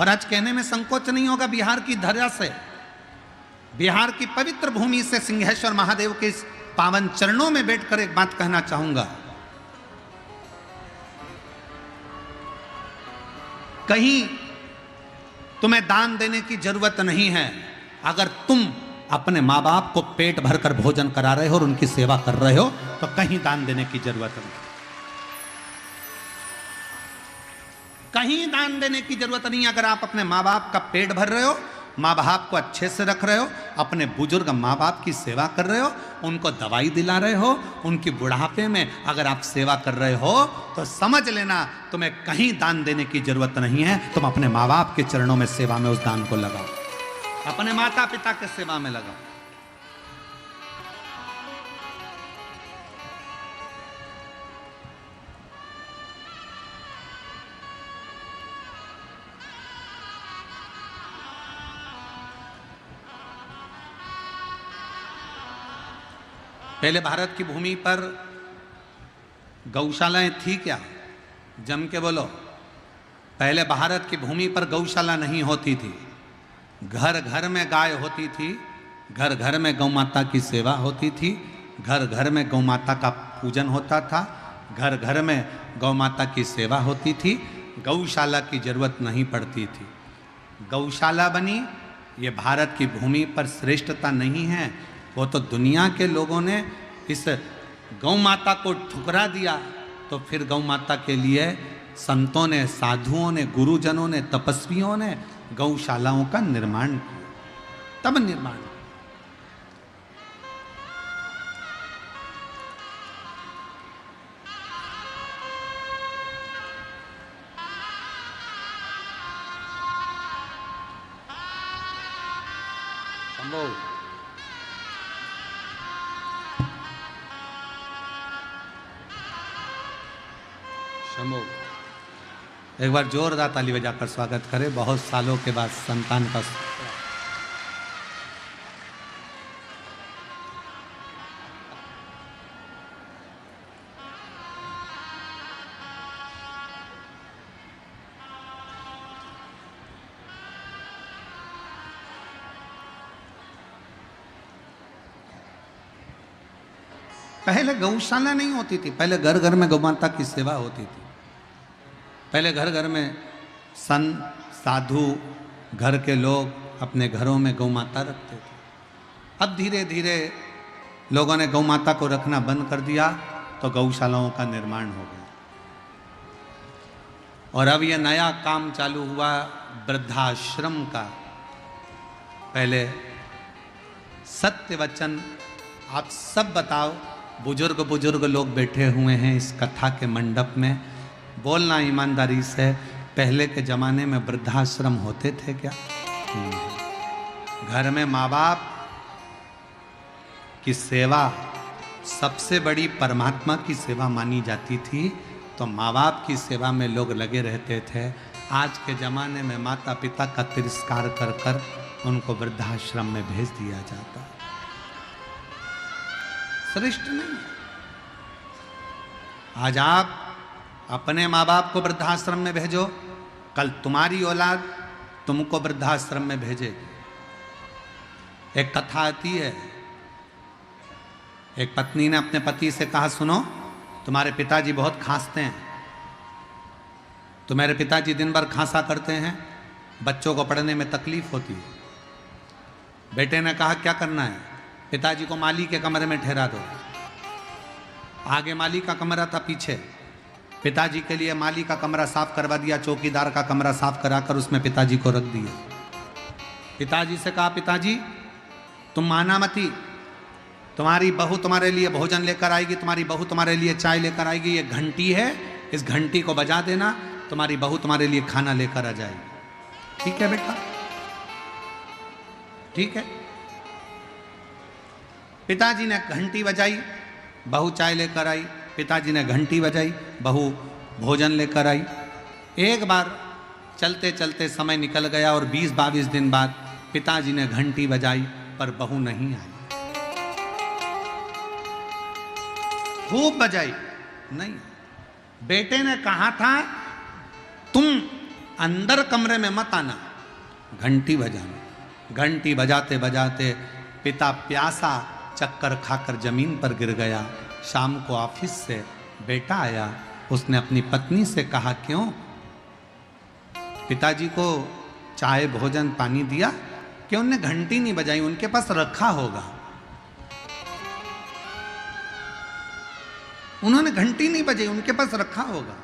S1: और आज कहने में संकोच नहीं होगा, बिहार की धरा से, बिहार की पवित्र भूमि से सिंहेश्वर महादेव के इस पावन चरणों में बैठकर एक बात कहना चाहूंगा। कहीं तुम्हें दान देने की जरूरत नहीं है। अगर तुम अपने माँ बाप को पेट भरकर भोजन करा रहे हो और उनकी सेवा कर रहे हो तो कहीं दान देने की जरूरत नहीं। कहीं दान देने की जरूरत नहीं। अगर आप अपने माँ बाप का पेट भर रहे हो, माँ बाप को अच्छे से रख रहे हो, अपने बुजुर्ग माँ बाप की सेवा कर रहे हो, उनको दवाई दिला रहे हो, उनकी बुढ़ापे में अगर आप सेवा कर रहे हो, तो समझ लेना तुम्हें कहीं दान देने की जरूरत नहीं है। तुम अपने माँ बाप के चरणों में सेवा में उस दान को लगाओ, अपने माता पिता के सेवा में लगाओ। पहले भारत की भूमि पर गौशालाएं थी क्या? जम के बोलो। पहले भारत की भूमि पर गौशाला नहीं होती थी। घर घर में गाय होती थी, घर घर में गौ माता की सेवा होती थी, घर घर में गौ माता का पूजन होता था, घर घर में गौ माता की सेवा होती थी। गौशाला की जरूरत नहीं पड़ती थी। गौशाला बनी, ये भारत की भूमि पर श्रेष्ठता नहीं है, वो तो दुनिया के लोगों ने इस गौ माता को ठुकरा दिया। तो फिर गौ माता के लिए संतों ने, साधुओं ने, गुरुजनों ने, तपस्वियों ने गौशालाओं का निर्माण किया, तब निर्माण। संभव शंभो, एक बार जोरदार ताली बजाकर स्वागत करें। बहुत सालों के बाद संतान का। पहले गौशाला नहीं होती थी, पहले घर घर में गौ माता की सेवा होती थी। पहले घर घर में संत, साधु, घर के लोग अपने घरों में गौ माता रखते थे। अब धीरे धीरे लोगों ने गौ माता को रखना बंद कर दिया, तो गौशालाओं का निर्माण हो गया। और अब यह नया काम चालू हुआ वृद्धाश्रम का। पहले सत्य वचन आप सब बताओ, बुजुर्ग बुजुर्ग लोग बैठे हुए हैं इस कथा के मंडप में, बोलना ईमानदारी से, पहले के ज़माने में वृद्धाश्रम होते थे क्या? घर में माँ बाप की सेवा सबसे बड़ी परमात्मा की सेवा मानी जाती थी, तो माँ बाप की सेवा में लोग लगे रहते थे। आज के ज़माने में माता पिता का तिरस्कार कर कर उनको वृद्धाश्रम में भेज दिया जाता है। श्रेष्ठ नहीं। आज आप अपने माँ बाप को वृद्धाश्रम में भेजो, कल तुम्हारी औलाद तुमको वृद्धाश्रम में भेजेगी। एक कथा आती है, एक पत्नी ने अपने पति से कहा, सुनो तुम्हारे पिताजी बहुत खांसते हैं, तुम्हारे पिताजी दिन भर खांसा करते हैं, बच्चों को पढ़ने में तकलीफ होती है। बेटे ने कहा क्या करना है? पिताजी को माली के कमरे में ठहरा दो। आगे माली का कमरा था, पीछे पिताजी के लिए माली का कमरा साफ करवा दिया, चौकीदार का कमरा साफ कराकर उसमें पिताजी को रख दिया। पिताजी से कहा, पिताजी तुम माना मती, तुम्हारी बहू तुम्हारे लिए भोजन लेकर आएगी, तुम्हारी बहू तुम्हारे लिए चाय लेकर आएगी, ये घंटी है, इस घंटी को बजा देना, तुम्हारी बहू तुम्हारे लिए खाना लेकर आ जाएगी। ठीक है बेटा, ठीक है। पिताजी ने घंटी बजाई, बहू चाय लेकर आई, पिताजी ने घंटी बजाई, बहू भोजन लेकर आई। एक बार चलते चलते समय निकल गया और 20-22 दिन बाद पिताजी ने घंटी बजाई पर बहू नहीं आई। खूब बजाई, नहीं। बेटे ने कहा था तुम अंदर कमरे में मत आना, घंटी बजाना। घंटी बजाते बजाते पिता प्यासा चक्कर खाकर जमीन पर गिर गया। शाम को ऑफिस से बेटा आया, उसने अपनी पत्नी से कहा, क्यों पिताजी को चाय भोजन पानी दिया, क्यों उन्होंने घंटी नहीं बजाई? उनके पास रखा होगा, उन्होंने घंटी नहीं बजाई, उनके पास रखा होगा।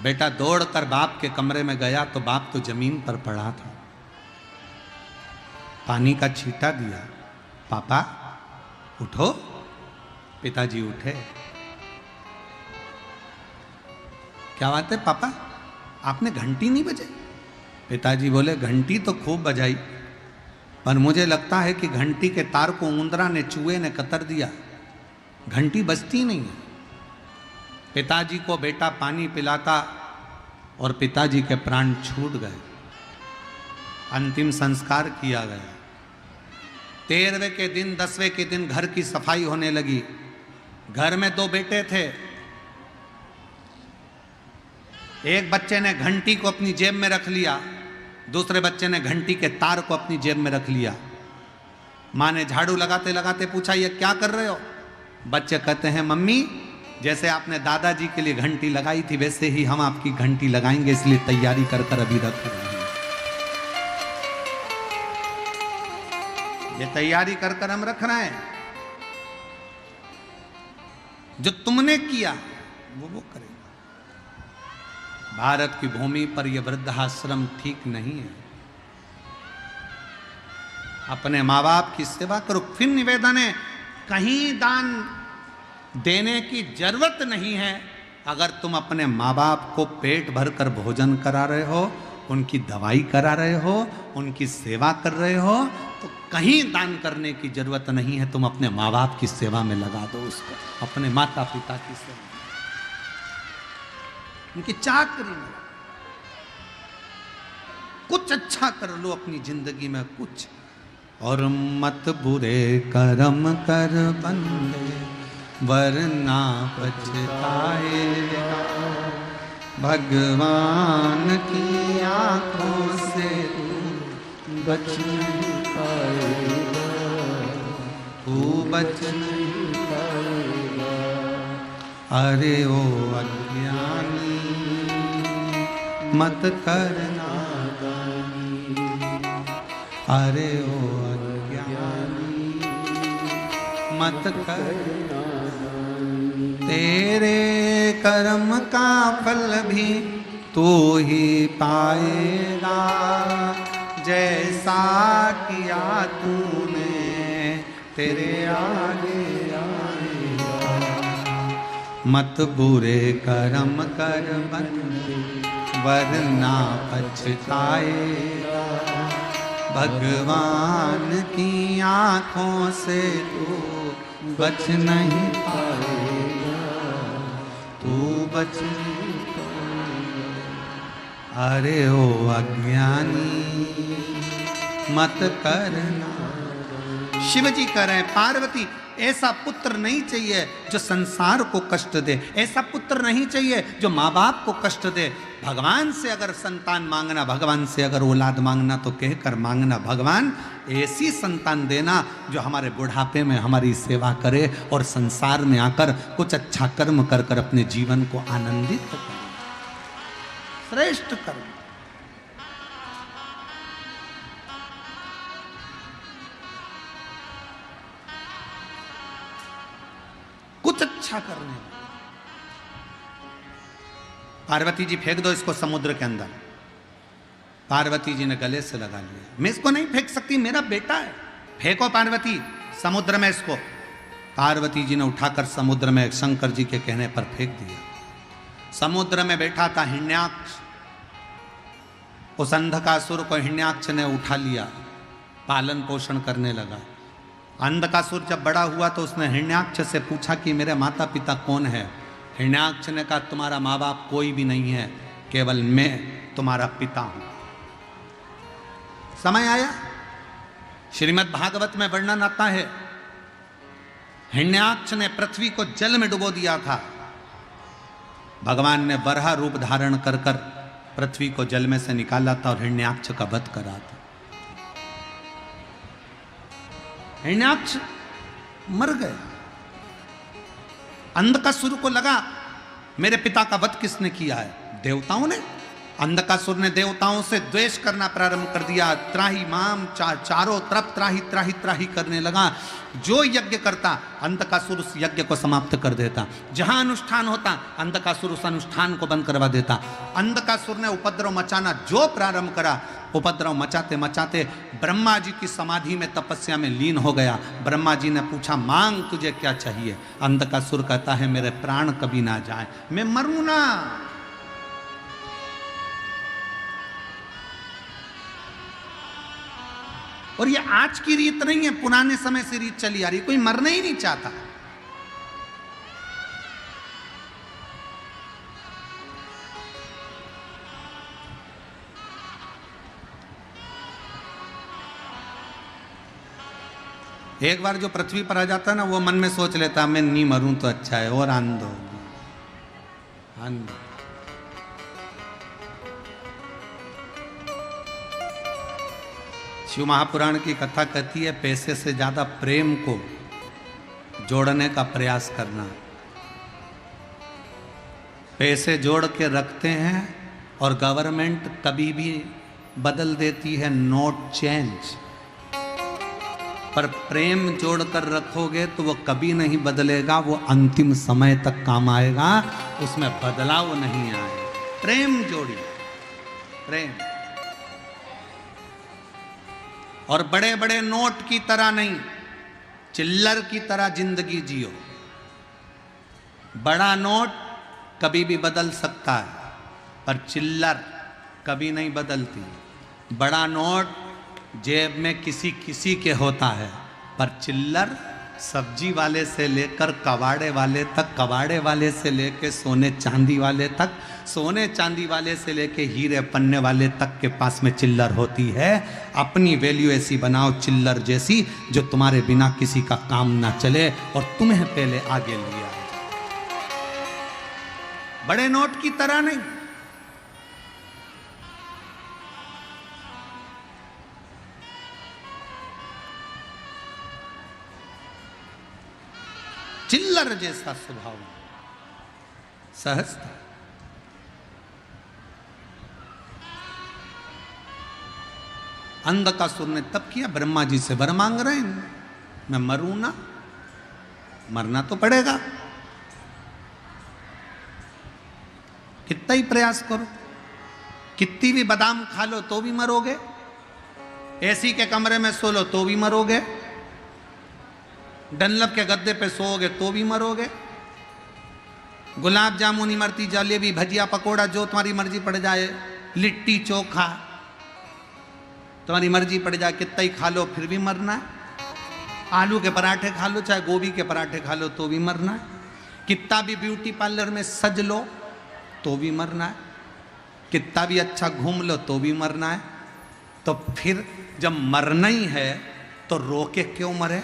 S1: बेटा दौड़कर बाप के कमरे में गया तो बाप तो जमीन पर पड़ा था। पानी का छींटा दिया, पापा उठो। पिताजी उठे। क्या बात है पापा, आपने घंटी नहीं बजाई? पिताजी बोले घंटी तो खूब बजाई, पर मुझे लगता है कि घंटी के तार को उंदरा ने, चूहे ने कतर दिया, घंटी बजती नहीं है। पिताजी को बेटा पानी पिलाता और पिताजी के प्राण छूट गए। अंतिम संस्कार किया गया। 13वें के दिन 10वें के दिन घर की सफाई होने लगी। घर में 2 बेटे थे। एक बच्चे ने घंटी को अपनी जेब में रख लिया, दूसरे बच्चे ने घंटी के तार को अपनी जेब में रख लिया। माँ ने झाड़ू लगाते लगाते पूछा ये क्या कर रहे हो? बच्चे कहते हैं मम्मी जैसे आपने दादाजी के लिए घंटी लगाई थी वैसे ही हम आपकी घंटी लगाएंगे, इसलिए तैयारी कर कर अभी रख रहे हैं। ये तैयारी कर कर हम रख रहे हैं। जो तुमने किया वो करेगा। भारत की भूमि पर यह वृद्धाश्रम ठीक नहीं है। अपने माँ बाप की सेवा करो। फिर निवेदन है, कहीं दान देने की जरूरत नहीं है। अगर तुम अपने माँ बाप को पेट भर कर भोजन करा रहे हो, उनकी दवाई करा रहे हो, उनकी सेवा कर रहे हो, तो कहीं दान करने की जरूरत नहीं है। तुम अपने माँ बाप की सेवा में लगा दो उसको, अपने माता पिता की सेवा, उनकी चाकरी में कुछ अच्छा कर लो अपनी जिंदगी में कुछ। और मत बुरे कर्म कर बंदे वरना पछताएगा, भगवान की आंखों से तू बच नहीं पाएगा, तू बच नहीं पाएगा। अरे ओ अज्ञानी मत करना दानी, अरे ओ अज्ञानी मत करना। तेरे कर्म का फल भी तू ही पाएगा, जैसा किया तूने तेरे आगे आएगा। मत बुरे कर्म कर बंदे वरना पछताएगा, भगवान की आंखों से तू बच नहीं पाएगा, तू बच नहीं पाएगा। अरे ओ अज्ञानी मत करना। शिवजी कह रहे हैं पार्वती ऐसा पुत्र नहीं चाहिए जो संसार को कष्ट दे, ऐसा पुत्र नहीं चाहिए जो माँ बाप को कष्ट दे। भगवान से अगर संतान मांगना, भगवान से अगर औलाद मांगना तो कहकर मांगना, भगवान ऐसी संतान देना जो हमारे बुढ़ापे में हमारी सेवा करे और संसार में आकर कुछ अच्छा कर्म कर कर अपने जीवन को आनंदित करे, श्रेष्ठ कर्म। कुछ अच्छा करने। पार्वती जी फेंक दो इसको समुद्र के अंदर। पार्वती जी ने गले से लगा लिया, मैं इसको नहीं फेंक सकती, मेरा बेटा है। फेंको पार्वती समुद्र में इसको। पार्वती जी ने उठाकर समुद्र में शंकर जी के कहने पर फेंक दिया। समुद्र में बैठा था हिरण्याक्ष। उस अंधकासुर को हिरण्याक्ष ने उठा लिया, पालन पोषण करने लगा। अंधकासुर जब बड़ा हुआ तो उसने हिरण्याक्ष से पूछा कि मेरे माता पिता कौन है। हिरण्याक्ष ने कहा तुम्हारा माँ बाप कोई भी नहीं है, केवल मैं तुम्हारा पिता हूं। समय आया, श्रीमद् भागवत में वर्णन आता है, हिरण्याक्ष ने पृथ्वी को जल में डुबो दिया था। भगवान ने वराह रूप धारण कर कर पृथ्वी को जल में से निकाला था और हिरण्याक्ष का वध करा था। हिरण्याक्ष मर गया। अंधकासुर को लगा मेरे पिता का वध किसने किया है? देवताओं ने। अंधकासुर ने देवताओं से द्वेष करना प्रारंभ कर दिया। त्राही माम, चारों तरफ त्राही त्राही त्राही करने लगा। जो यज्ञ करता अंधकासुर उस यज्ञ को समाप्त कर देता। जहां अनुष्ठान होता अंधकासुर उस अनुष्ठान को बंद करवा देता। अंधकासुर ने उपद्रव मचाना जो प्रारंभ करा, उपद्रव मचाते मचाते ब्रह्मा जी की समाधि में तपस्या में लीन हो गया। ब्रह्मा जी ने पूछा, मांग तुझे क्या चाहिए? अंधकासुर कहता है, मेरे प्राण कभी ना जाए, मैं मरूं ना। और ये आज की रीत नहीं है, पुराने समय से रीत चली आ रही। कोई मरना ही नहीं चाहता। एक बार जो पृथ्वी पर आ जाता है ना, वो मन में सोच लेता मैं नहीं मरूं तो अच्छा है, और आनंद होगी, आनंद। शिव महापुराण की कथा कहती है, पैसे से ज्यादा प्रेम को जोड़ने का प्रयास करना। पैसे जोड़ के रखते हैं और गवर्नमेंट कभी भी बदल देती है, नोट चेंज। पर प्रेम जोड़कर रखोगे तो वो कभी नहीं बदलेगा, वो अंतिम समय तक काम आएगा, उसमें बदलाव नहीं आएगा। प्रेम जोड़िए, प्रेम। और बड़े बड़े नोट की तरह नहीं, चिल्लर की तरह जिंदगी जियो। बड़ा नोट कभी भी बदल सकता है, पर चिल्लर कभी नहीं बदलती। बड़ा नोट जेब में किसी किसी के होता है, पर चिल्लर सब्जी वाले से लेकर कबाड़े वाले तक, कबाड़े वाले से लेकर सोने चांदी वाले तक, सोने चांदी वाले से लेकर हीरे पन्ने वाले तक के पास में चिल्लर होती है। अपनी वैल्यू ऐसी बनाओ चिल्लर जैसी, जो तुम्हारे बिना किसी का काम ना चले और तुम्हें पहले आगे लिया। बड़े नोट की तरह नहीं। चिल्लर जैसा स्वभाव, सहजता। अंधकासुर ने तब किया, ब्रह्मा जी से वर मांग रहे हैं, मैं मरूं ना, मरना तो पड़ेगा। कितना ही प्रयास करो, कितनी भी बादाम खा लो तो भी मरोगे, एसी के कमरे में सो लो तो भी मरोगे, डनलप के गद्दे पे सोओगे तो भी मरोगे। गुलाब जामुन, इमरती, जलेबी, भजिया, पकोड़ा, जो तुम्हारी मर्जी पड़ जाए, लिट्टी चोखा, तुम्हारी मर्जी पड़ जाए, कितना ही खा लो फिर भी मरना है। आलू के पराठे खा लो, चाहे गोभी के पराठे खा लो तो भी मरना है। कितना भी ब्यूटी पार्लर में सज लो तो भी मरना है। कितना भी अच्छा घूम लो तो भी मरना है। तो फिर जब मरना ही है तो रोके क्यों मरे?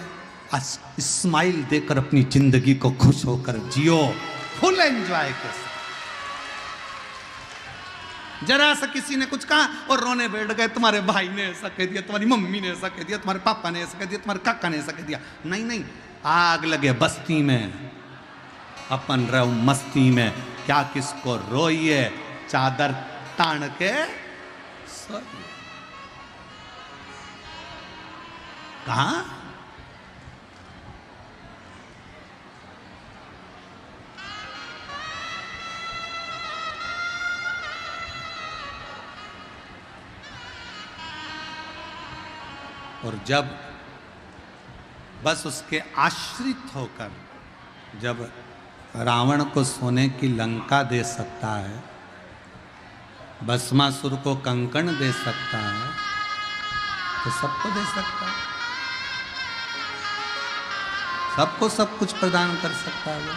S1: स्माइल देकर अपनी जिंदगी को खुश होकर जियो, फुल एंजॉय के साथ। जरा सा किसी ने कुछ कहा और रोने बैठ गए, तुम्हारे भाई ने ऐसा कह दिया, तुम्हारी मम्मी ने ऐसा कह दिया, तुम्हारे पापा ने ऐसा कह दिया, तुम्हारे काका ने ऐसा कह दिया। नहीं नहीं, आग लगे बस्ती में, अपन रहो मस्ती में, क्या किसको रोइए, चादर तान के सोइए। कहा और जब बस उसके आश्रित होकर जब रावण को सोने की लंका दे सकता है, भस्मासुर को कंकण दे सकता है, तो सबको दे सकता है, सबको सब कुछ प्रदान कर सकता है वो।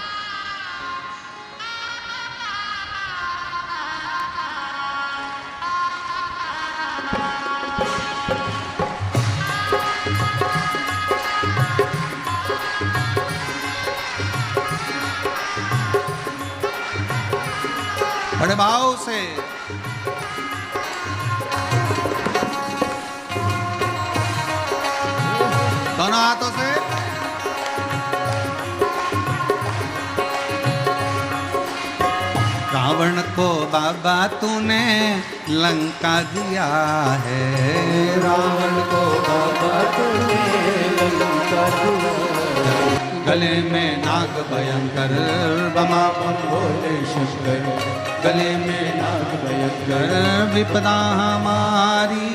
S1: बड़े भाव से दोनों हाथों से रावण को बाबा तूने लंका दिया है,
S2: रावण को बाबा तूने लंका दिया है।
S1: गले में नाग भयंकर बमा बम
S2: भोले शंकर, गले में नाग भयंकर
S1: विपदा हमारी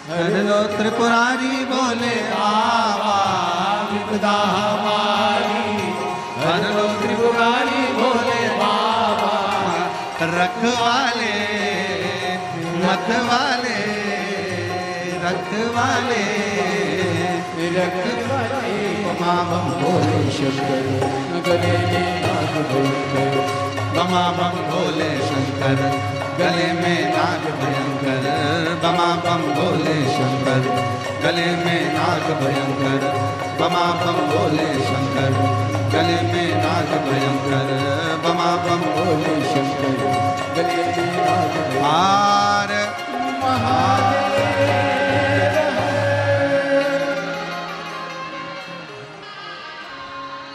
S1: हर लो त्रिपुरारी बोले आवा,
S2: विपदा हमारी
S1: हर लो त्रिपुरारी बोले
S2: बाबा,
S1: रखवाले मतवाले रखवाले
S2: रखवाले बमा बम भोले शंकर, गले में नाग भयंकर
S1: बमा बम भोले शंकर, गले में नाग भयंकर बमा बम भोले शंकर, गले में नाग भयंकर बमा बम भोले शंकर, गले में नाग भयंकर बमा बम
S2: भोले शंकर, गले में नाग भयंकर
S1: हार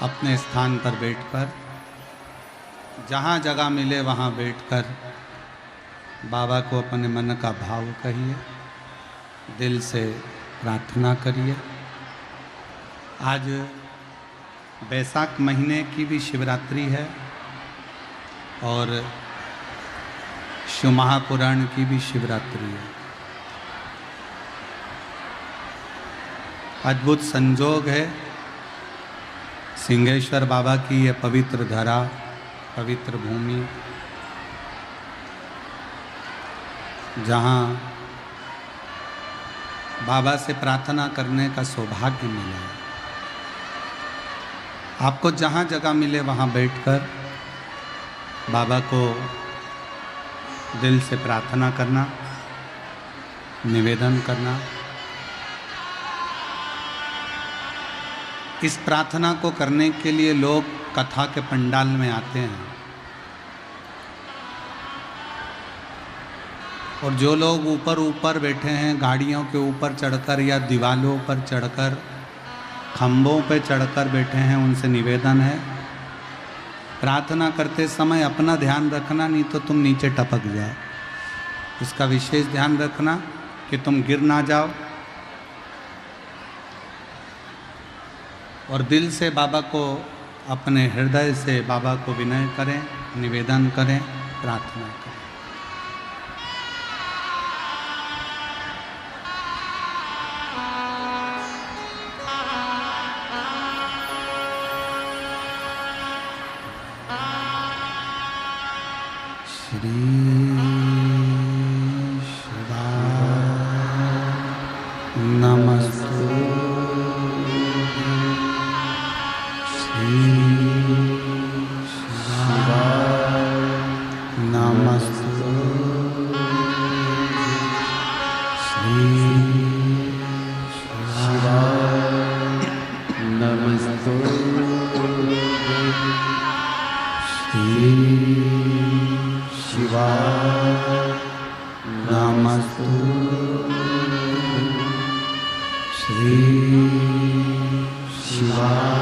S1: अपने स्थान पर बैठकर, जहाँ जगह मिले वहाँ बैठकर बाबा को अपने मन का भाव कहिए, दिल से प्रार्थना करिए। आज बैसाख महीने की भी शिवरात्रि है और शिव महापुराण की भी शिवरात्रि है। अद्भुत संजोग है, सिंहेश्वर बाबा की यह पवित्र धरा, पवित्र भूमि, जहाँ बाबा से प्रार्थना करने का सौभाग्य मिला है। आपको जहाँ जगह मिले वहाँ बैठकर बाबा को दिल से प्रार्थना करना, निवेदन करना। इस प्रार्थना को करने के लिए लोग कथा के पंडाल में आते हैं और जो लोग ऊपर ऊपर बैठे हैं, गाड़ियों के ऊपर चढ़कर या दीवालों पर चढ़कर, खंभों पर चढ़कर बैठे हैं, उनसे निवेदन है प्रार्थना करते समय अपना ध्यान रखना, नहीं तो तुम नीचे टपक जाओ। इसका विशेष ध्यान रखना कि तुम गिर ना जाओ। और दिल से बाबा को, अपने हृदय से बाबा को विनय करें, निवेदन करें, प्रार्थना करें। श्री शिवाय नमस्तु, श्री शिवाय नमस्तु, श्री शिवाय
S2: नमस्तु,
S1: श्री शिवाय नमस्तु, श्री शिवाय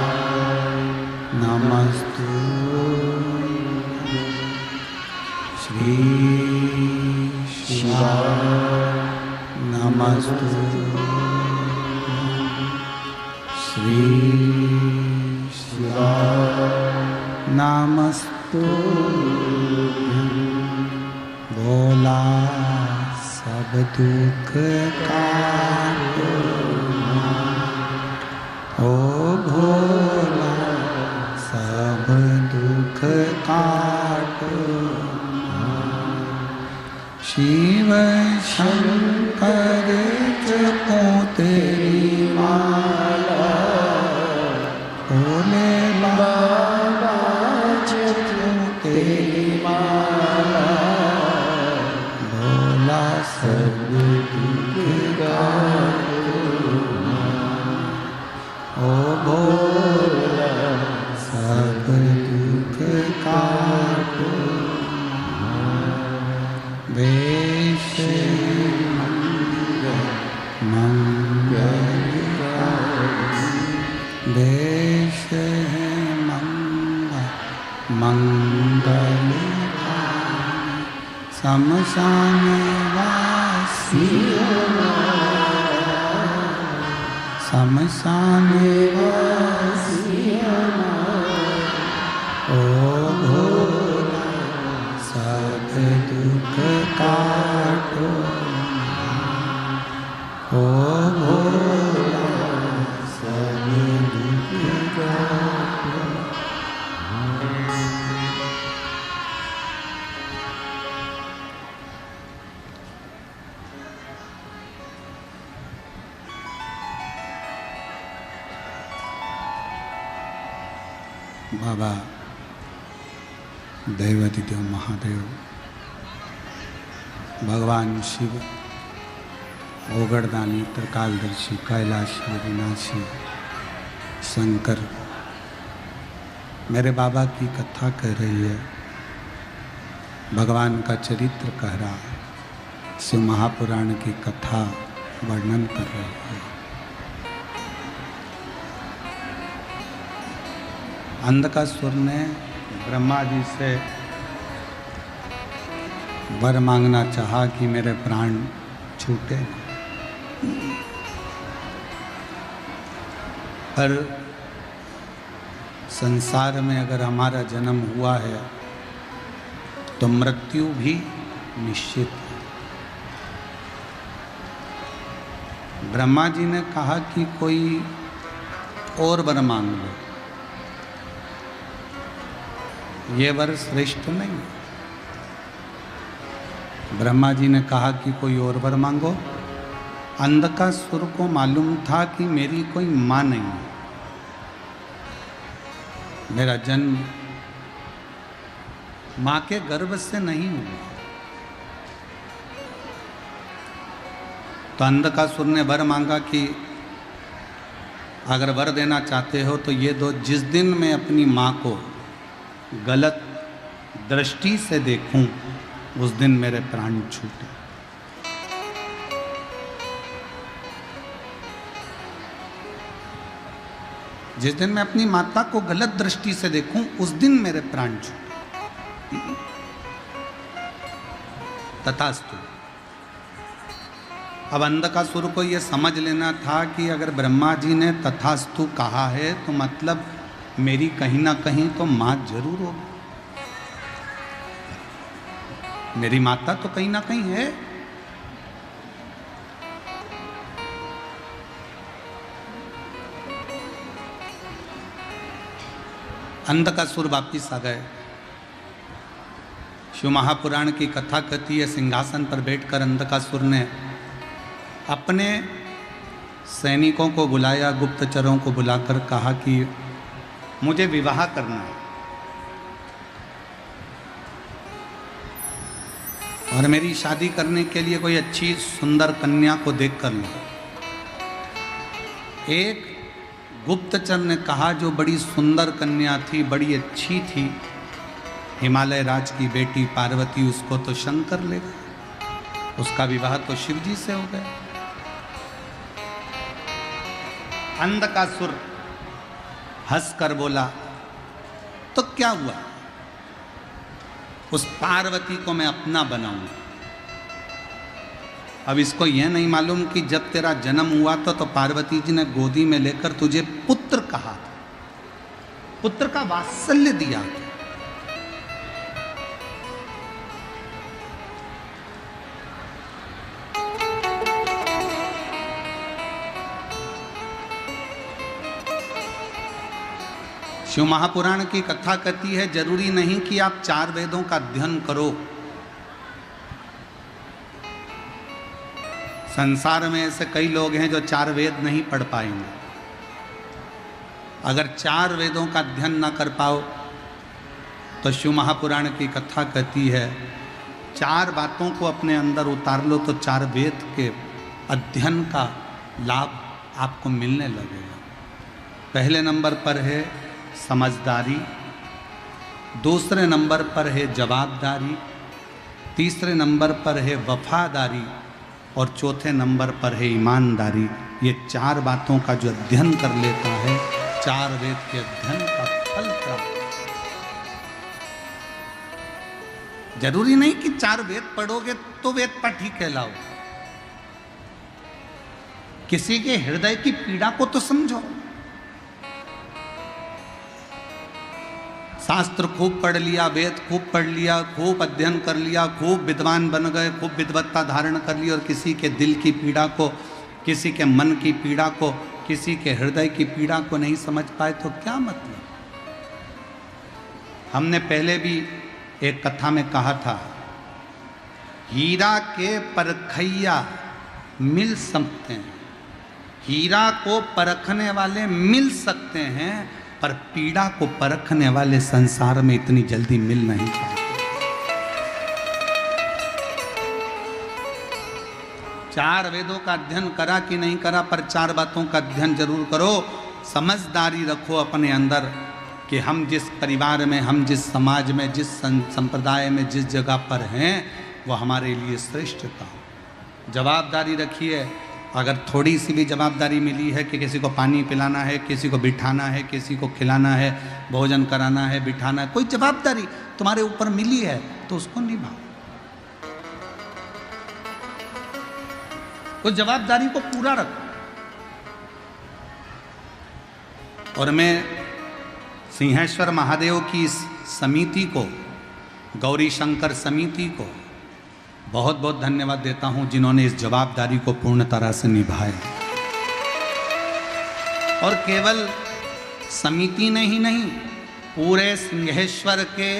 S1: नमस्तु, श्री शिवाय नमस्तु, श्री शिवाय नमस्तु। भोला सब दुख काटो, ओ भोला सब दुख काटो, शिव शंकर जपो तेरी माला, भोले बाबा जपो तेरी माला, भोला सब दुख काटो, ओ भोला सब दुख काटो। वेश मंगल देश है मंगल मंगल शमशान वासी शमशान वासी ओ भोला सब दुख काटो ओ भोला सब दुख काटो। बाबा दैवाधिदेव महादेव भगवान शिव ओगड़दानी त्रिकालदर्शी कैलाशी अविनाशी शंकर मेरे बाबा की कथा कह रही है, भगवान का चरित्र कह रहा है, शिव महापुराण की कथा वर्णन कर रही है। अंधकासुर ने ब्रह्मा जी से वर मांगना चाहा कि मेरे प्राण छूटे, पर संसार में अगर हमारा जन्म हुआ है तो मृत्यु भी निश्चित है। ब्रह्मा जी ने कहा कि कोई और वर मांग लो, ये वर श्रेष्ठ नहीं। ब्रह्मा जी ने कहा कि कोई और वर मांगो। अंधकासुर को मालूम था कि मेरी कोई मां नहीं है, मेरा जन्म मां के गर्भ से नहीं हुआ। तो अंधकासुर ने वर मांगा कि अगर वर देना चाहते हो तो ये दो, जिस दिन मैं अपनी मां को गलत दृष्टि से देखूं उस दिन मेरे प्राण छूटे। जिस दिन मैं अपनी माता को गलत दृष्टि से देखूं उस दिन मेरे प्राण छूटे। तथास्तु। अब अंधकासुर को यह समझ लेना था कि अगर ब्रह्मा जी ने तथास्तु कहा है तो मतलब मेरी कहीं ना कहीं तो मां जरूर होगी, मेरी माता तो कहीं ना कहीं है। अंधकासुर वापिस आ गए। शिव महापुराण की कथा कहती है, सिंहासन पर बैठकर अंधकासुर ने अपने सैनिकों को बुलाया, गुप्तचरों को बुलाकर कहा कि मुझे विवाह करना है और मेरी शादी करने के लिए कोई अच्छी सुंदर कन्या को देख कर लो। एक गुप्तचर ने कहा जो बड़ी सुंदर कन्या थी, बड़ी अच्छी थी, हिमालय राज की बेटी पार्वती, उसको तो शंकर ले गए, उसका विवाह तो शिव जी से हो गया। अंधकासुर हंसकर बोला तो क्या हुआ, उस पार्वती को मैं अपना बनाऊंगा। अब इसको यह नहीं मालूम कि जब तेरा जन्म हुआ तो पार्वती जी ने गोदी में लेकर तुझे पुत्र कहा था, पुत्र का वात्सल्य दिया था। शिव महापुराण की कथा कहती है, जरूरी नहीं कि आप 4 वेदों का अध्ययन करो। संसार में ऐसे कई लोग हैं जो 4 वेद नहीं पढ़ पाएंगे। अगर 4 वेदों का अध्ययन ना कर पाओ तो शिव महापुराण की कथा कहती है 4 बातों को अपने अंदर उतार लो तो 4 वेद के अध्ययन का लाभ आपको मिलने लगेगा। पहले नंबर पर है समझदारी, दूसरे नंबर पर है जवाबदारी, तीसरे नंबर पर है वफादारी और चौथे नंबर पर है ईमानदारी। ये 4 बातों का जो अध्ययन कर लेता है, 4 वेद के अध्ययन का फल प्राप्त। जरूरी नहीं कि 4 वेद पढ़ोगे तो वेद पाठी कहलाओ। किसी के हृदय की पीड़ा को तो समझो। शास्त्र खूब पढ़ लिया, वेद खूब पढ़ लिया, खूब अध्ययन कर लिया, खूब विद्वान बन गए, खूब विद्वत्ता धारण कर ली, और किसी के दिल की पीड़ा को, किसी के मन की पीड़ा को, किसी के हृदय की पीड़ा को नहीं समझ पाए तो क्या मतलब। हमने पहले भी एक कथा में कहा था, हीरा के परखैया मिल सकते हैं, हीरा को परखने वाले मिल सकते हैं, पर पीड़ा को परखने वाले संसार में इतनी जल्दी मिल नहीं पाते। 4 वेदों का अध्ययन करा कि नहीं करा, पर 4 बातों का अध्ययन जरूर करो। समझदारी रखो अपने अंदर कि हम जिस परिवार में, हम जिस समाज में, जिस संप्रदाय में, जिस जगह पर हैं, वो हमारे लिए श्रेष्ठता हो। जवाबदारी रखिए। अगर थोड़ी सी भी जवाबदारी मिली है कि किसी को पानी पिलाना है, किसी को बिठाना है, किसी को खिलाना है, भोजन कराना है, बिठाना है, कोई जवाबदारी तुम्हारे ऊपर मिली है तो उसको निभाओ। उस जवाबदारी को पूरा रखो। और मैं सिंहेश्वर महादेव की इस समिति को, गौरी शंकर समिति को बहुत बहुत धन्यवाद देता हूं, जिन्होंने इस जवाबदारी को पूर्ण तरह से निभाया। और केवल समिति ने ही नहीं, पूरे सिंहेश्वर के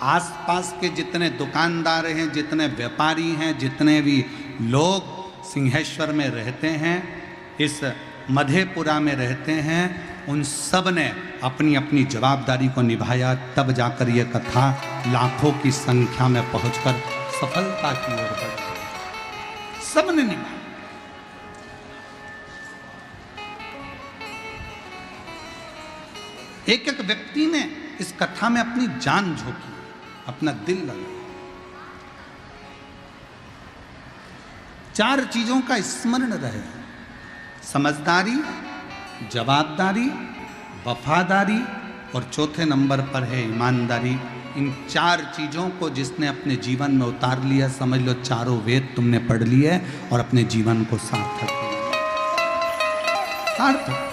S1: आसपास के जितने दुकानदार हैं, जितने व्यापारी हैं, जितने भी लोग सिंहेश्वर में रहते हैं, इस मधेपुरा में रहते हैं, उन सब ने अपनी अपनी जवाबदारी को निभाया। तब जाकर यह कथा लाखों की संख्या में पहुंचकर सफलता की ओर बढ़ी। सबने निभाया। एक एक व्यक्ति ने इस कथा में अपनी जान झोंकी, अपना दिल लगाया। 4 चीजों का स्मरण रहे, समझदारी, जवाबदारी, वफादारी, और चौथे नंबर पर है ईमानदारी। इन 4 चीजों को जिसने अपने जीवन में उतार लिया, समझ लो चारों वेद तुमने पढ़ लिए और अपने जीवन को सार्थक किया। सार्थक।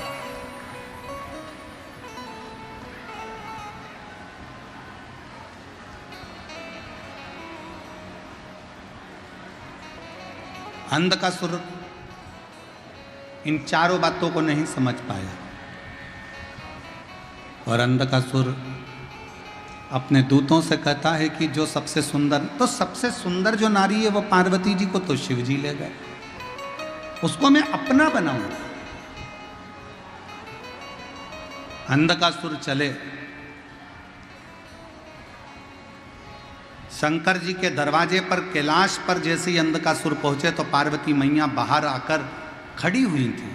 S1: अंधकासुर इन चारों बातों को नहीं समझ पाया, और अंधकासुर अपने दूतों से कहता है कि जो सबसे सुंदर, तो सबसे सुंदर जो नारी है वो पार्वती जी को तो शिव जी ले गए, उसको मैं अपना बनाऊंगा। अंधकासुर चले, शंकर जी के दरवाजे पर, कैलाश पर जैसे ही अंधकासुर पहुंचे तो पार्वती मैया बाहर आकर खड़ी हुई थी,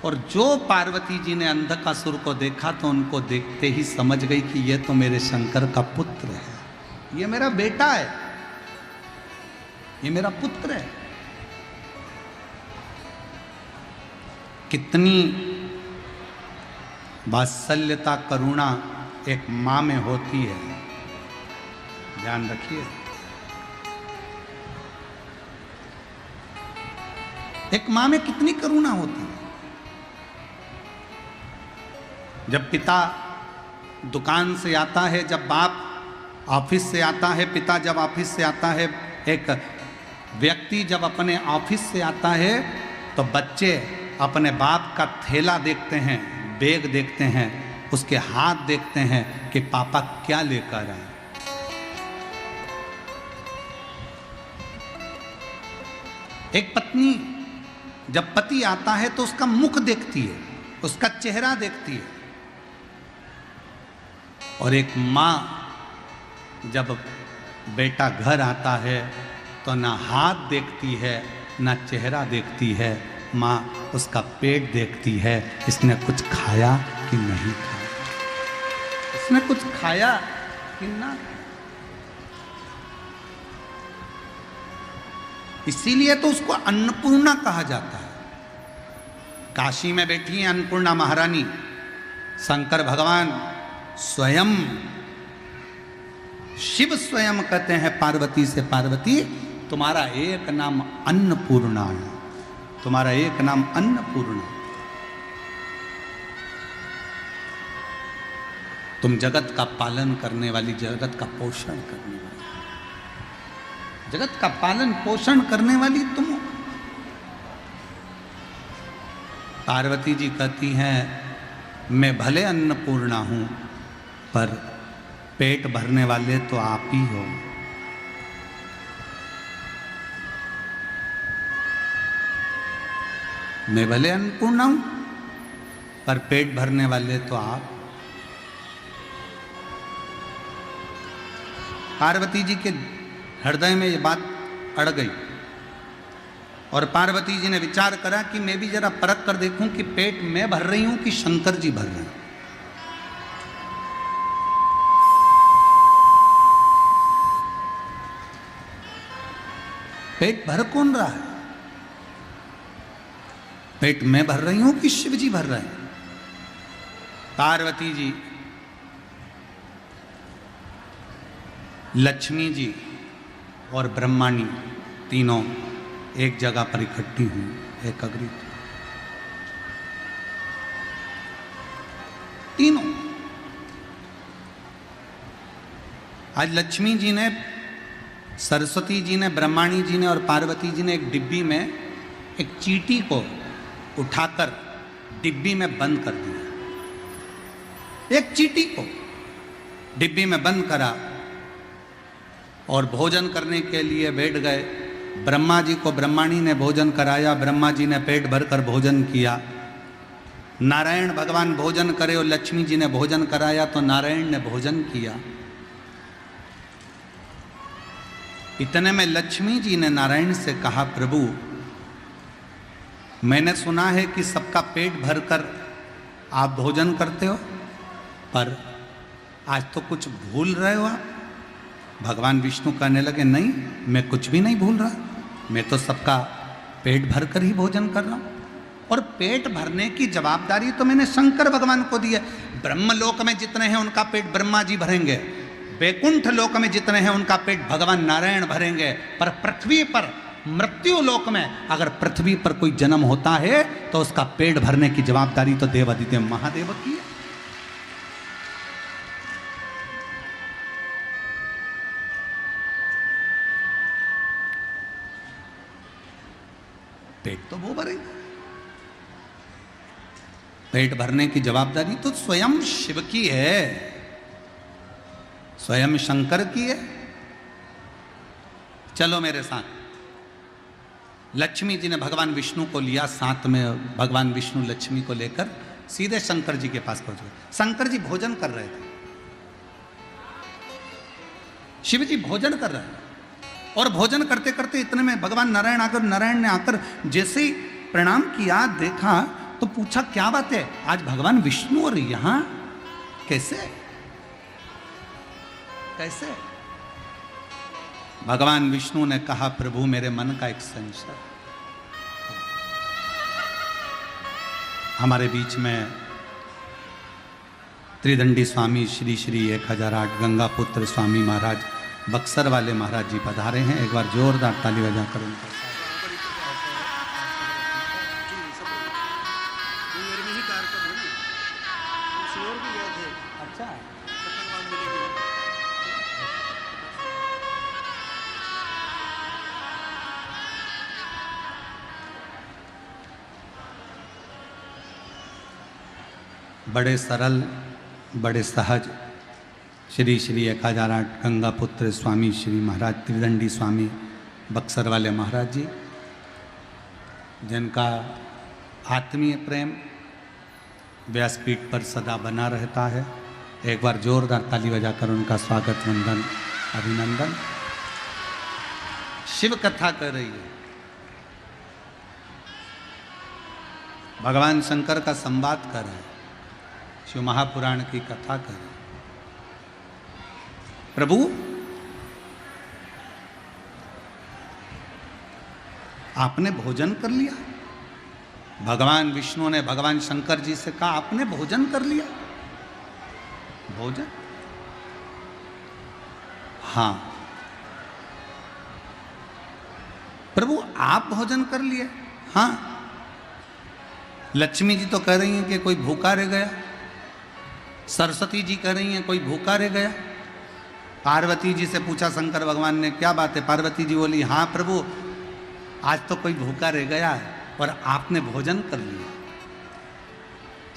S1: और जो पार्वती जी ने अंधकासुर को देखा तो उनको देखते ही समझ गई कि ये तो मेरे शंकर का पुत्र है, ये मेरा बेटा है, ये मेरा पुत्र है। कितनी वात्सल्यता, करुणा एक मां में होती है, ध्यान रखिए। एक मां में कितनी करुणा होती है। जब पिता दुकान से आता है, जब बाप ऑफिस से आता है, पिता जब ऑफिस से आता है, एक व्यक्ति जब अपने ऑफिस से आता है, तो बच्चे अपने बाप का थैला देखते हैं, बैग देखते हैं, उसके हाथ देखते हैं कि पापा क्या लेकर आए। एक पत्नी जब पति आता है तो उसका मुख देखती है, उसका चेहरा देखती है, और एक माँ जब बेटा घर आता है तो ना हाथ देखती है, ना चेहरा देखती है, माँ उसका पेट देखती है, इसने कुछ खाया कि नहीं खाया, इसने कुछ खाया कि ना। इसीलिए तो उसको अन्नपूर्णा कहा जाता है। काशी में बैठी है अन्नपूर्णा महारानी, शंकर भगवान स्वयं शिव स्वयं कहते हैं पार्वती से, पार्वती तुम्हारा एक नाम अन्नपूर्णा है, तुम्हारा एक नाम अन्नपूर्णा। तुम जगत का पालन करने वाली, जगत का पोषण करने वाली, जगत का पालन पोषण करने वाली तुम हो। पार्वती जी कहती हैं मैं भले अन्नपूर्णा हूं पर पेट भरने वाले तो आप ही हो। मैं भले अन्नपूर्णा हूं पर पेट भरने वाले तो आप। पार्वती जी के हृदय में ये बात अड़ गई और पार्वती जी ने विचार करा कि मैं भी जरा परख कर देखूं कि पेट मैं भर रही हूं कि शंकर जी भर रहे हैं। पेट भर कौन रहा है? पेट मैं भर रही हूं कि शिव जी भर रहे हैं? पार्वती जी लक्ष्मी जी और ब्रह्माणी तीनों एक जगह पर इकट्ठी हुई, एकत्रित तीनों। आज लक्ष्मी जी ने, सरस्वती जी ने, ब्रह्माणी जी ने और पार्वती जी ने एक डिब्बी में एक चींटी को उठाकर डिब्बी में बंद कर दिया। एक चींटी को डिब्बी में बंद करा और भोजन करने के लिए बैठ गए। ब्रह्मा जी को ब्रह्माणी ने भोजन कराया, ब्रह्मा जी ने पेट भरकर भोजन किया। नारायण भगवान भोजन करे और लक्ष्मी जी ने भोजन कराया तो नारायण ने भोजन किया। इतने में लक्ष्मी जी ने नारायण से कहा, प्रभु मैंने सुना है कि सबका पेट भरकर आप भोजन करते हो, पर आज तो कुछ भूल रहे हो आप। भगवान विष्णु कहने लगे, नहीं मैं कुछ भी नहीं भूल रहा, मैं तो सबका पेट भरकर ही भोजन कर रहा हूं। और पेट भरने की जवाबदारी तो मैंने शंकर भगवान को दी है। ब्रह्मलोक में जितने हैं उनका पेट ब्रह्मा जी भरेंगे, वैकुंठ लोक में जितने हैं उनका पेट भगवान नारायण भरेंगे, पर पृथ्वी पर, मृत्यु लोक में अगर पृथ्वी पर कोई जन्म होता है तो उसका पेट भरने की जवाबदारी तो देवादिदेव महादेव की है। पेट तो वो भरेंगे। पेट भरने की जवाबदारी तो स्वयं शिव की है, स्वयं शंकर की है। चलो मेरे साथ। लक्ष्मी जी ने भगवान विष्णु को लिया साथ में, भगवान विष्णु लक्ष्मी को लेकर सीधे शंकर जी के पास पहुंच गए। शंकर जी भोजन कर रहे थे, शिव जी भोजन कर रहे हैं और भोजन करते करते इतने में भगवान नारायण ने आकर जैसे ही प्रणाम किया, देखा तो पूछा क्या बात है, आज भगवान विष्णु और यहां कैसे कैसे? भगवान विष्णु ने कहा, प्रभु मेरे मन का एक संशय। हमारे बीच में त्रिदंडी स्वामी श्री श्री 1008 गंगा पुत्र स्वामी महाराज बक्सर वाले महाराज जी पधारे हैं। एक बार जोरदार ताली बजाकर उनका बड़े सरल, बड़े सहज श्री श्री 1008 गंगा पुत्र स्वामी श्री महाराज त्रिदंडी स्वामी बक्सर वाले महाराज जी, जिनका आत्मीय प्रेम व्यासपीठ पर सदा बना रहता है। एक बार जोरदार ताली बजाकर उनका स्वागत, वंदन, अभिनंदन। शिव कथा कर रही है, भगवान शंकर का संवाद कर रहे हैं, शिव महापुराण की कथा कर रहे हैं। प्रभु आपने भोजन कर लिया? भगवान विष्णु ने भगवान शंकर जी से कहा, आपने भोजन कर लिया? भोजन? हाँ प्रभु आप भोजन कर लिए। हाँ लक्ष्मी जी तो कह रही हैं कि कोई भूखा रह गया, सरस्वती जी कह रही हैं कोई भूखा रह गया। पार्वती जी से पूछा शंकर भगवान ने क्या बात है, पार्वती जी बोली हाँ प्रभु आज तो कोई भूखा रह गया और आपने भोजन कर लिया।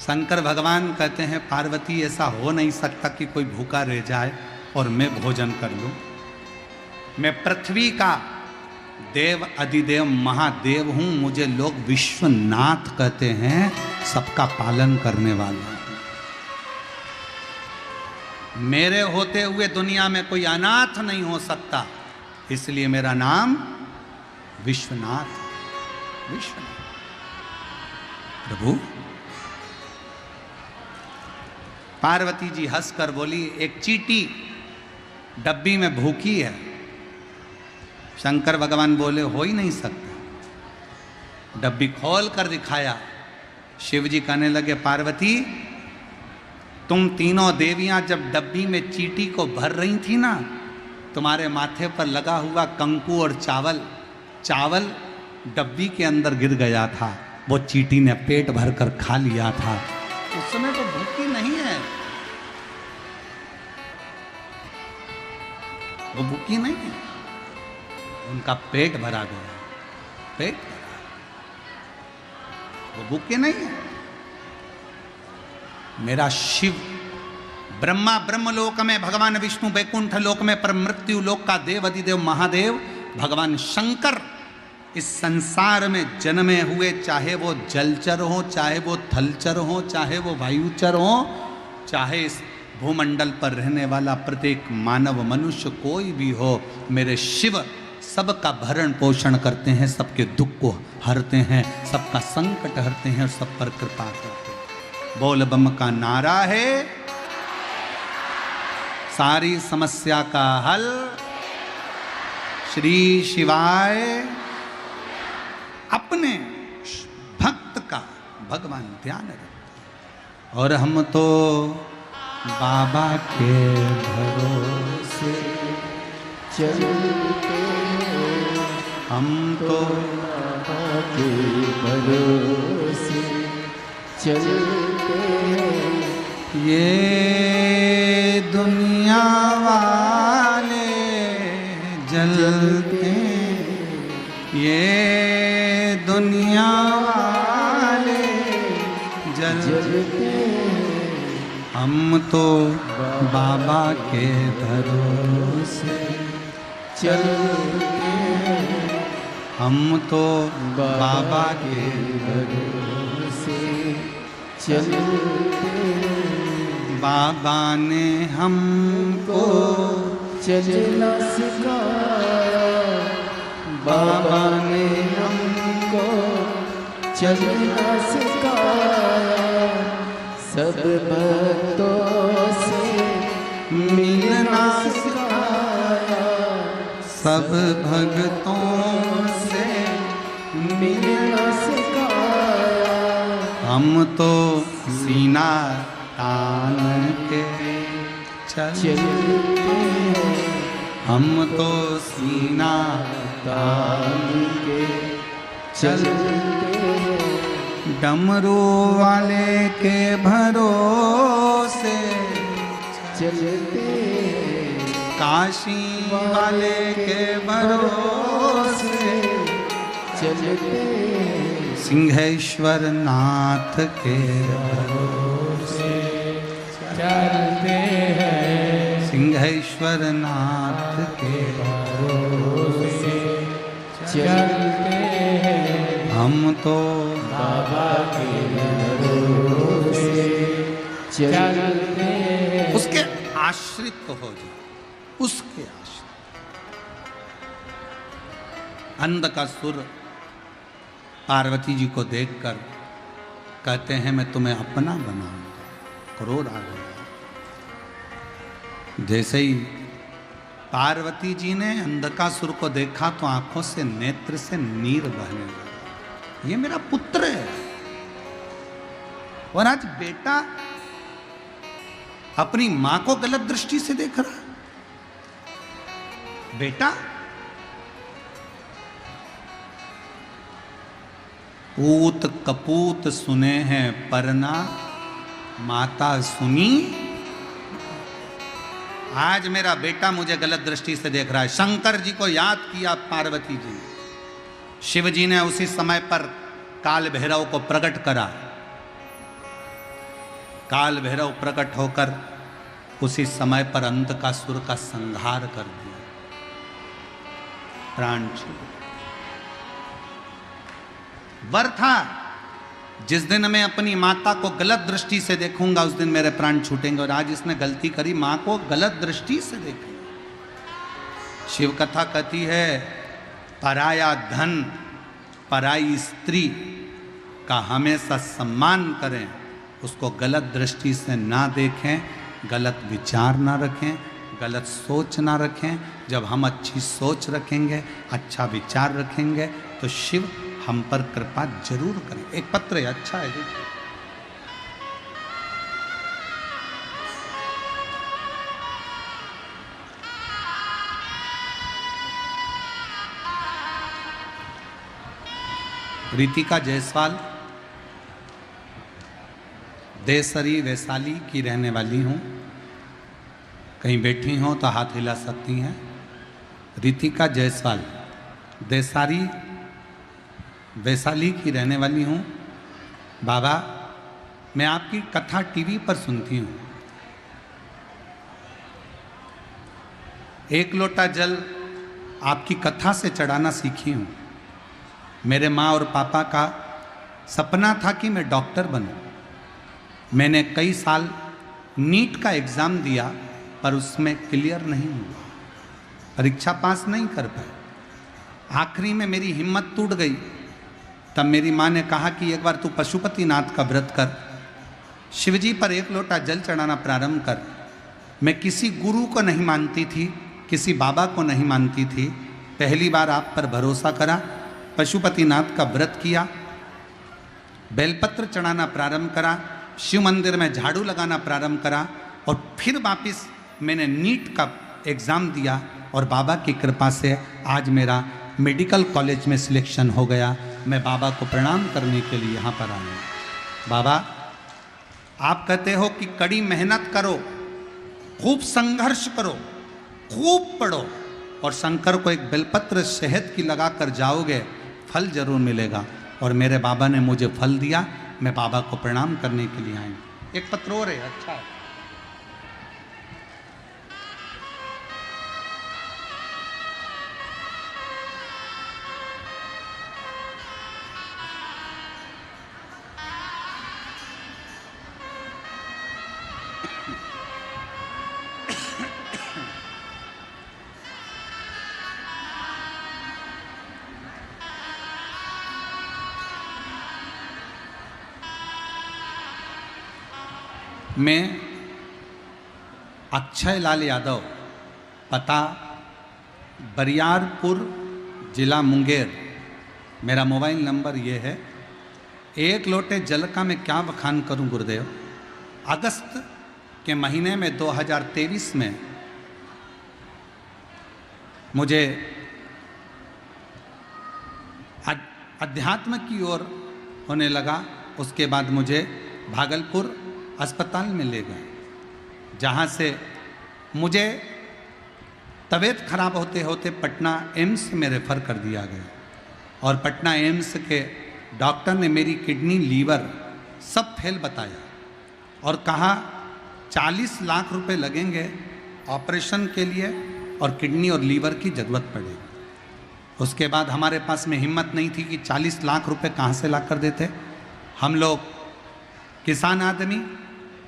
S1: शंकर भगवान कहते हैं पार्वती ऐसा हो नहीं सकता कि कोई भूखा रह जाए और मैं भोजन कर लूं। मैं पृथ्वी का देव अधिदेव महादेव हूं, मुझे लोग विश्वनाथ कहते हैं, सबका पालन करने वाला हूं। मेरे होते हुए दुनिया में कोई अनाथ नहीं हो सकता, इसलिए मेरा नाम विश्वनाथ। विश्वनाथ प्रभु। पार्वती जी हंसकर बोली एक चींटी डब्बी में भूखी है। शंकर भगवान बोले हो ही नहीं सकता। डब्बी खोल कर दिखाया। शिव जी कहने लगे पार्वती तुम तीनों देवियां जब डब्बी में चींटी को भर रही थी ना, तुम्हारे माथे पर लगा हुआ कंकु और चावल डब्बी के अंदर गिर गया था, वो चींटी ने पेट भर कर खा लिया था। उस समय तो भूखी नहीं है, वो भूखी नहीं है, उनका पेट भरा गया। पेट वो भूखे नहीं है। मेरा शिव ब्रह्मा ब्रह्मलोक में, भगवान विष्णु वैकुंठ लोक में, पर मृत्यु लोक का देव अधिदेव महादेव भगवान शंकर इस संसार में जन्मे हुए, चाहे वो जलचर हो, चाहे वो थलचर हो, चाहे वो वायुचर हो, चाहे इस भूमंडल पर रहने वाला प्रत्येक मानव मनुष्य कोई भी हो, मेरे शिव सबका भरण पोषण करते हैं, सबके दुख को हरते हैं, सबका संकट हरते हैं और सब पर कृपा करते हैं। बोल बम का नारा है, सारी समस्या का हल श्री शिवाय। अपने भक्त का भगवान ध्यान रखते, और हम तो बाबा के भरोसे
S2: चलते हैं,
S1: हम तो
S2: बाबा के भरोसे चलते हैं।
S1: ये दुनिया वाले जलते हैं, ये दुनिया वाले जलते हैं, हम तो बाबा के भरोसे
S2: चलते हैं,
S1: हम तो बाबा के
S2: भरोसे चलते हैं।
S1: बाबा ने हमको
S2: चलना सिखाया, बाबा ने हमको चलना सिखाया, सब भक्तों से मिलना सिखाया,
S1: सब भक्तों से
S2: मिलना सिखाया।
S1: हम तो सीना तान के चलते
S2: हैं,
S1: हम तो सीना
S2: तान के चलते हैं,
S1: डमरू वाले के भरोसे
S2: चलते हैं,
S1: काशी वाले के भरोसे
S2: चलते हैं,
S1: सिंहेश्वर नाथ के भरोसे
S2: चलते हैं,
S1: सिंहेश्वर नाथ के
S2: भरोसे चलते हैं,
S1: हम तो
S2: बाबा के भरोसे चलते हैं।
S1: उसके आश्रित तो हो जाए, उसके आश्रित। अंधकासुर पार्वती जी को देखकर कहते हैं मैं तुम्हें अपना बनाऊंगा, क्रोध आ गया। जैसे ही पार्वती जी ने अंधकासुर को देखा तो आंखों से नेत्र से नीर बहने लगा। ये मेरा पुत्र है, और आज बेटा अपनी मां को गलत दृष्टि से देख रहा। बेटा, पूत कपूत सुने हैं परना, माता सुनी। आज मेरा बेटा मुझे गलत दृष्टि से देख रहा है। शंकर जी को याद किया पार्वती जी, शिव जी ने उसी समय पर काल भैरव को प्रकट करा। काल भैरव प्रकट होकर उसी समय पर अंधकासुर का संहार कर दिया, प्राण छूट। वर था, जिस दिन मैं अपनी माता को गलत दृष्टि से देखूंगा उस दिन मेरे प्राण छूटेंगे। और आज इसने गलती करी, मां को गलत दृष्टि से देखा। शिव कथा कहती है, पराया धन पराई स्त्री का हमेशा सम्मान करें, उसको गलत दृष्टि से ना देखें, गलत विचार ना रखें, गलत सोच ना रखें। जब हम अच्छी सोच रखेंगे, अच्छा विचार रखेंगे, तो शिव हम पर कृपा जरूर करें। एक पत्र है, अच्छा है, देखिए। रितिका जायसवाल, देसरी वैशाली की रहने वाली हूँ। कहीं बैठी हो तो हाथ हिला सकती हैं। रितिका जायसवाल, देसारी वैशाली की रहने वाली हूँ। बाबा, मैं आपकी कथा टीवी पर सुनती हूँ। एक लोटा जल आपकी कथा से चढ़ाना सीखी हूँ। मेरे माँ और पापा का सपना था कि मैं डॉक्टर बनूं। मैंने कई साल नीट का एग्ज़ाम दिया, पर उसमें क्लियर नहीं हुआ, परीक्षा पास नहीं कर पाए। आखिरी में मेरी हिम्मत टूट गई। तब मेरी माँ ने कहा कि एक बार तू पशुपतिनाथ का व्रत कर, शिवजी पर एक लोटा जल चढ़ाना प्रारंभ कर। मैं किसी गुरु को नहीं मानती थी, किसी बाबा को नहीं मानती थी। पहली बार आप पर भरोसा करा, पशुपतिनाथ का व्रत किया, बेलपत्र चढ़ाना प्रारंभ करा, शिव मंदिर में झाड़ू लगाना प्रारंभ करा, और फिर वापस मैंने नीट का एग्ज़ाम दिया। और बाबा की कृपा से आज मेरा मेडिकल कॉलेज में सिलेक्शन हो गया। मैं बाबा को प्रणाम करने के लिए यहाँ पर आया। बाबा, आप कहते हो कि कड़ी मेहनत करो, खूब संघर्ष करो, खूब पढ़ो, और शंकर को एक बेलपत्र शहद की लगा कर जाओगे, फल जरूर मिलेगा। और मेरे बाबा ने मुझे फल दिया। मैं बाबा को प्रणाम करने के लिए आई। एक पत्र और है, अच्छा है। मैं अक्षय लाल यादव, पता बरियारपुर, जिला मुंगेर। मेरा मोबाइल नंबर ये है। एक लोटे जल का मैं क्या बखान करूं गुरुदेव। अगस्त के महीने में 2023 में मुझे अध्यात्म की ओर होने लगा। उसके बाद मुझे भागलपुर अस्पताल में ले गए, जहाँ से मुझे तबीयत खराब होते होते पटना एम्स में रेफ़र कर दिया गया। और पटना एम्स के डॉक्टर ने मेरी किडनी, लीवर सब फेल बताया और कहा 40 लाख रुपए लगेंगे ऑपरेशन के लिए और किडनी और लीवर की ज़रूरत पड़ेगी। उसके बाद हमारे पास में हिम्मत नहीं थी कि 40 लाख रुपए कहाँ से ला कर देते। हम लोग किसान आदमी,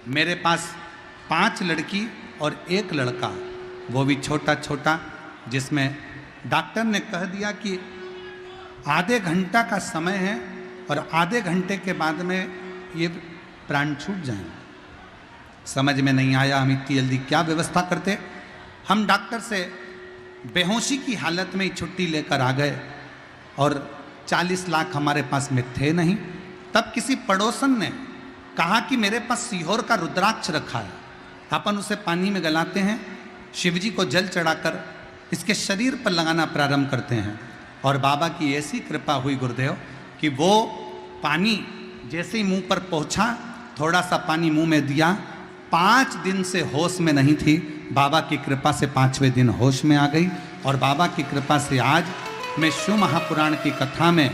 S1: मेरे पास 5 लड़की और 1 लड़का, वो भी छोटा छोटा, जिसमें डॉक्टर ने कह दिया कि आधे घंटा का समय है और आधे घंटे के बाद में ये प्राण छूट जाएंगे। समझ में नहीं आया हम इतनी जल्दी क्या व्यवस्था करते। हम डॉक्टर से बेहोशी की हालत में ही छुट्टी लेकर आ गए और 40 लाख हमारे पास में थे नहीं। तब किसी पड़ोसन ने कहा कि मेरे पास सीहोर का रुद्राक्ष रखा है, अपन उसे पानी में गलाते हैं, शिवजी को जल चढ़ाकर इसके शरीर पर लगाना प्रारंभ करते हैं। और बाबा की ऐसी कृपा हुई गुरुदेव कि वो पानी जैसे ही मुंह पर पहुंचा, थोड़ा सा पानी मुंह में दिया, 5 दिन से होश में नहीं थी। बाबा की कृपा से 5वें दिन होश में आ गई। और बाबा की कृपा से आज मैं शिव महापुराण की कथा में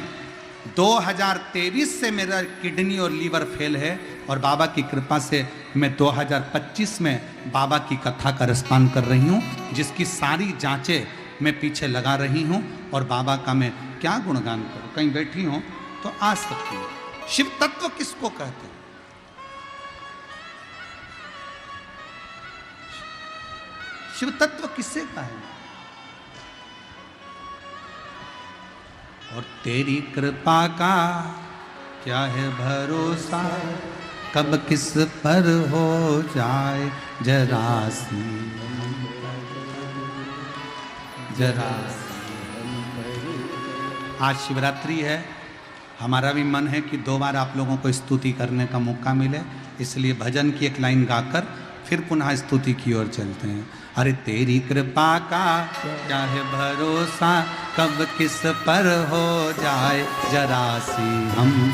S1: 2023 से मेरा किडनी और लीवर फेल है, और बाबा की कृपा से मैं 2025 में बाबा की कथा का रसपान कर रही हूँ, जिसकी सारी जांचें मैं पीछे लगा रही हूँ। और बाबा का मैं क्या गुणगान करूँ, कहीं बैठी हूँ तो आ सकती हूँ। शिव तत्व किसको कहते हैं? शिव तत्व किससे कहें? और तेरी कृपा का क्या है भरोसा, कब किस पर हो जाए जरासी जरासी। आज शिवरात्रि है, हमारा भी मन है कि 2 बार आप लोगों को स्तुति करने का मौका मिले, इसलिए भजन की एक लाइन गाकर फिर पुनः स्तुति की ओर चलते हैं। अरे तेरी कृपा का क्या है भरोसा, कब किस पर हो जाए जरासी हम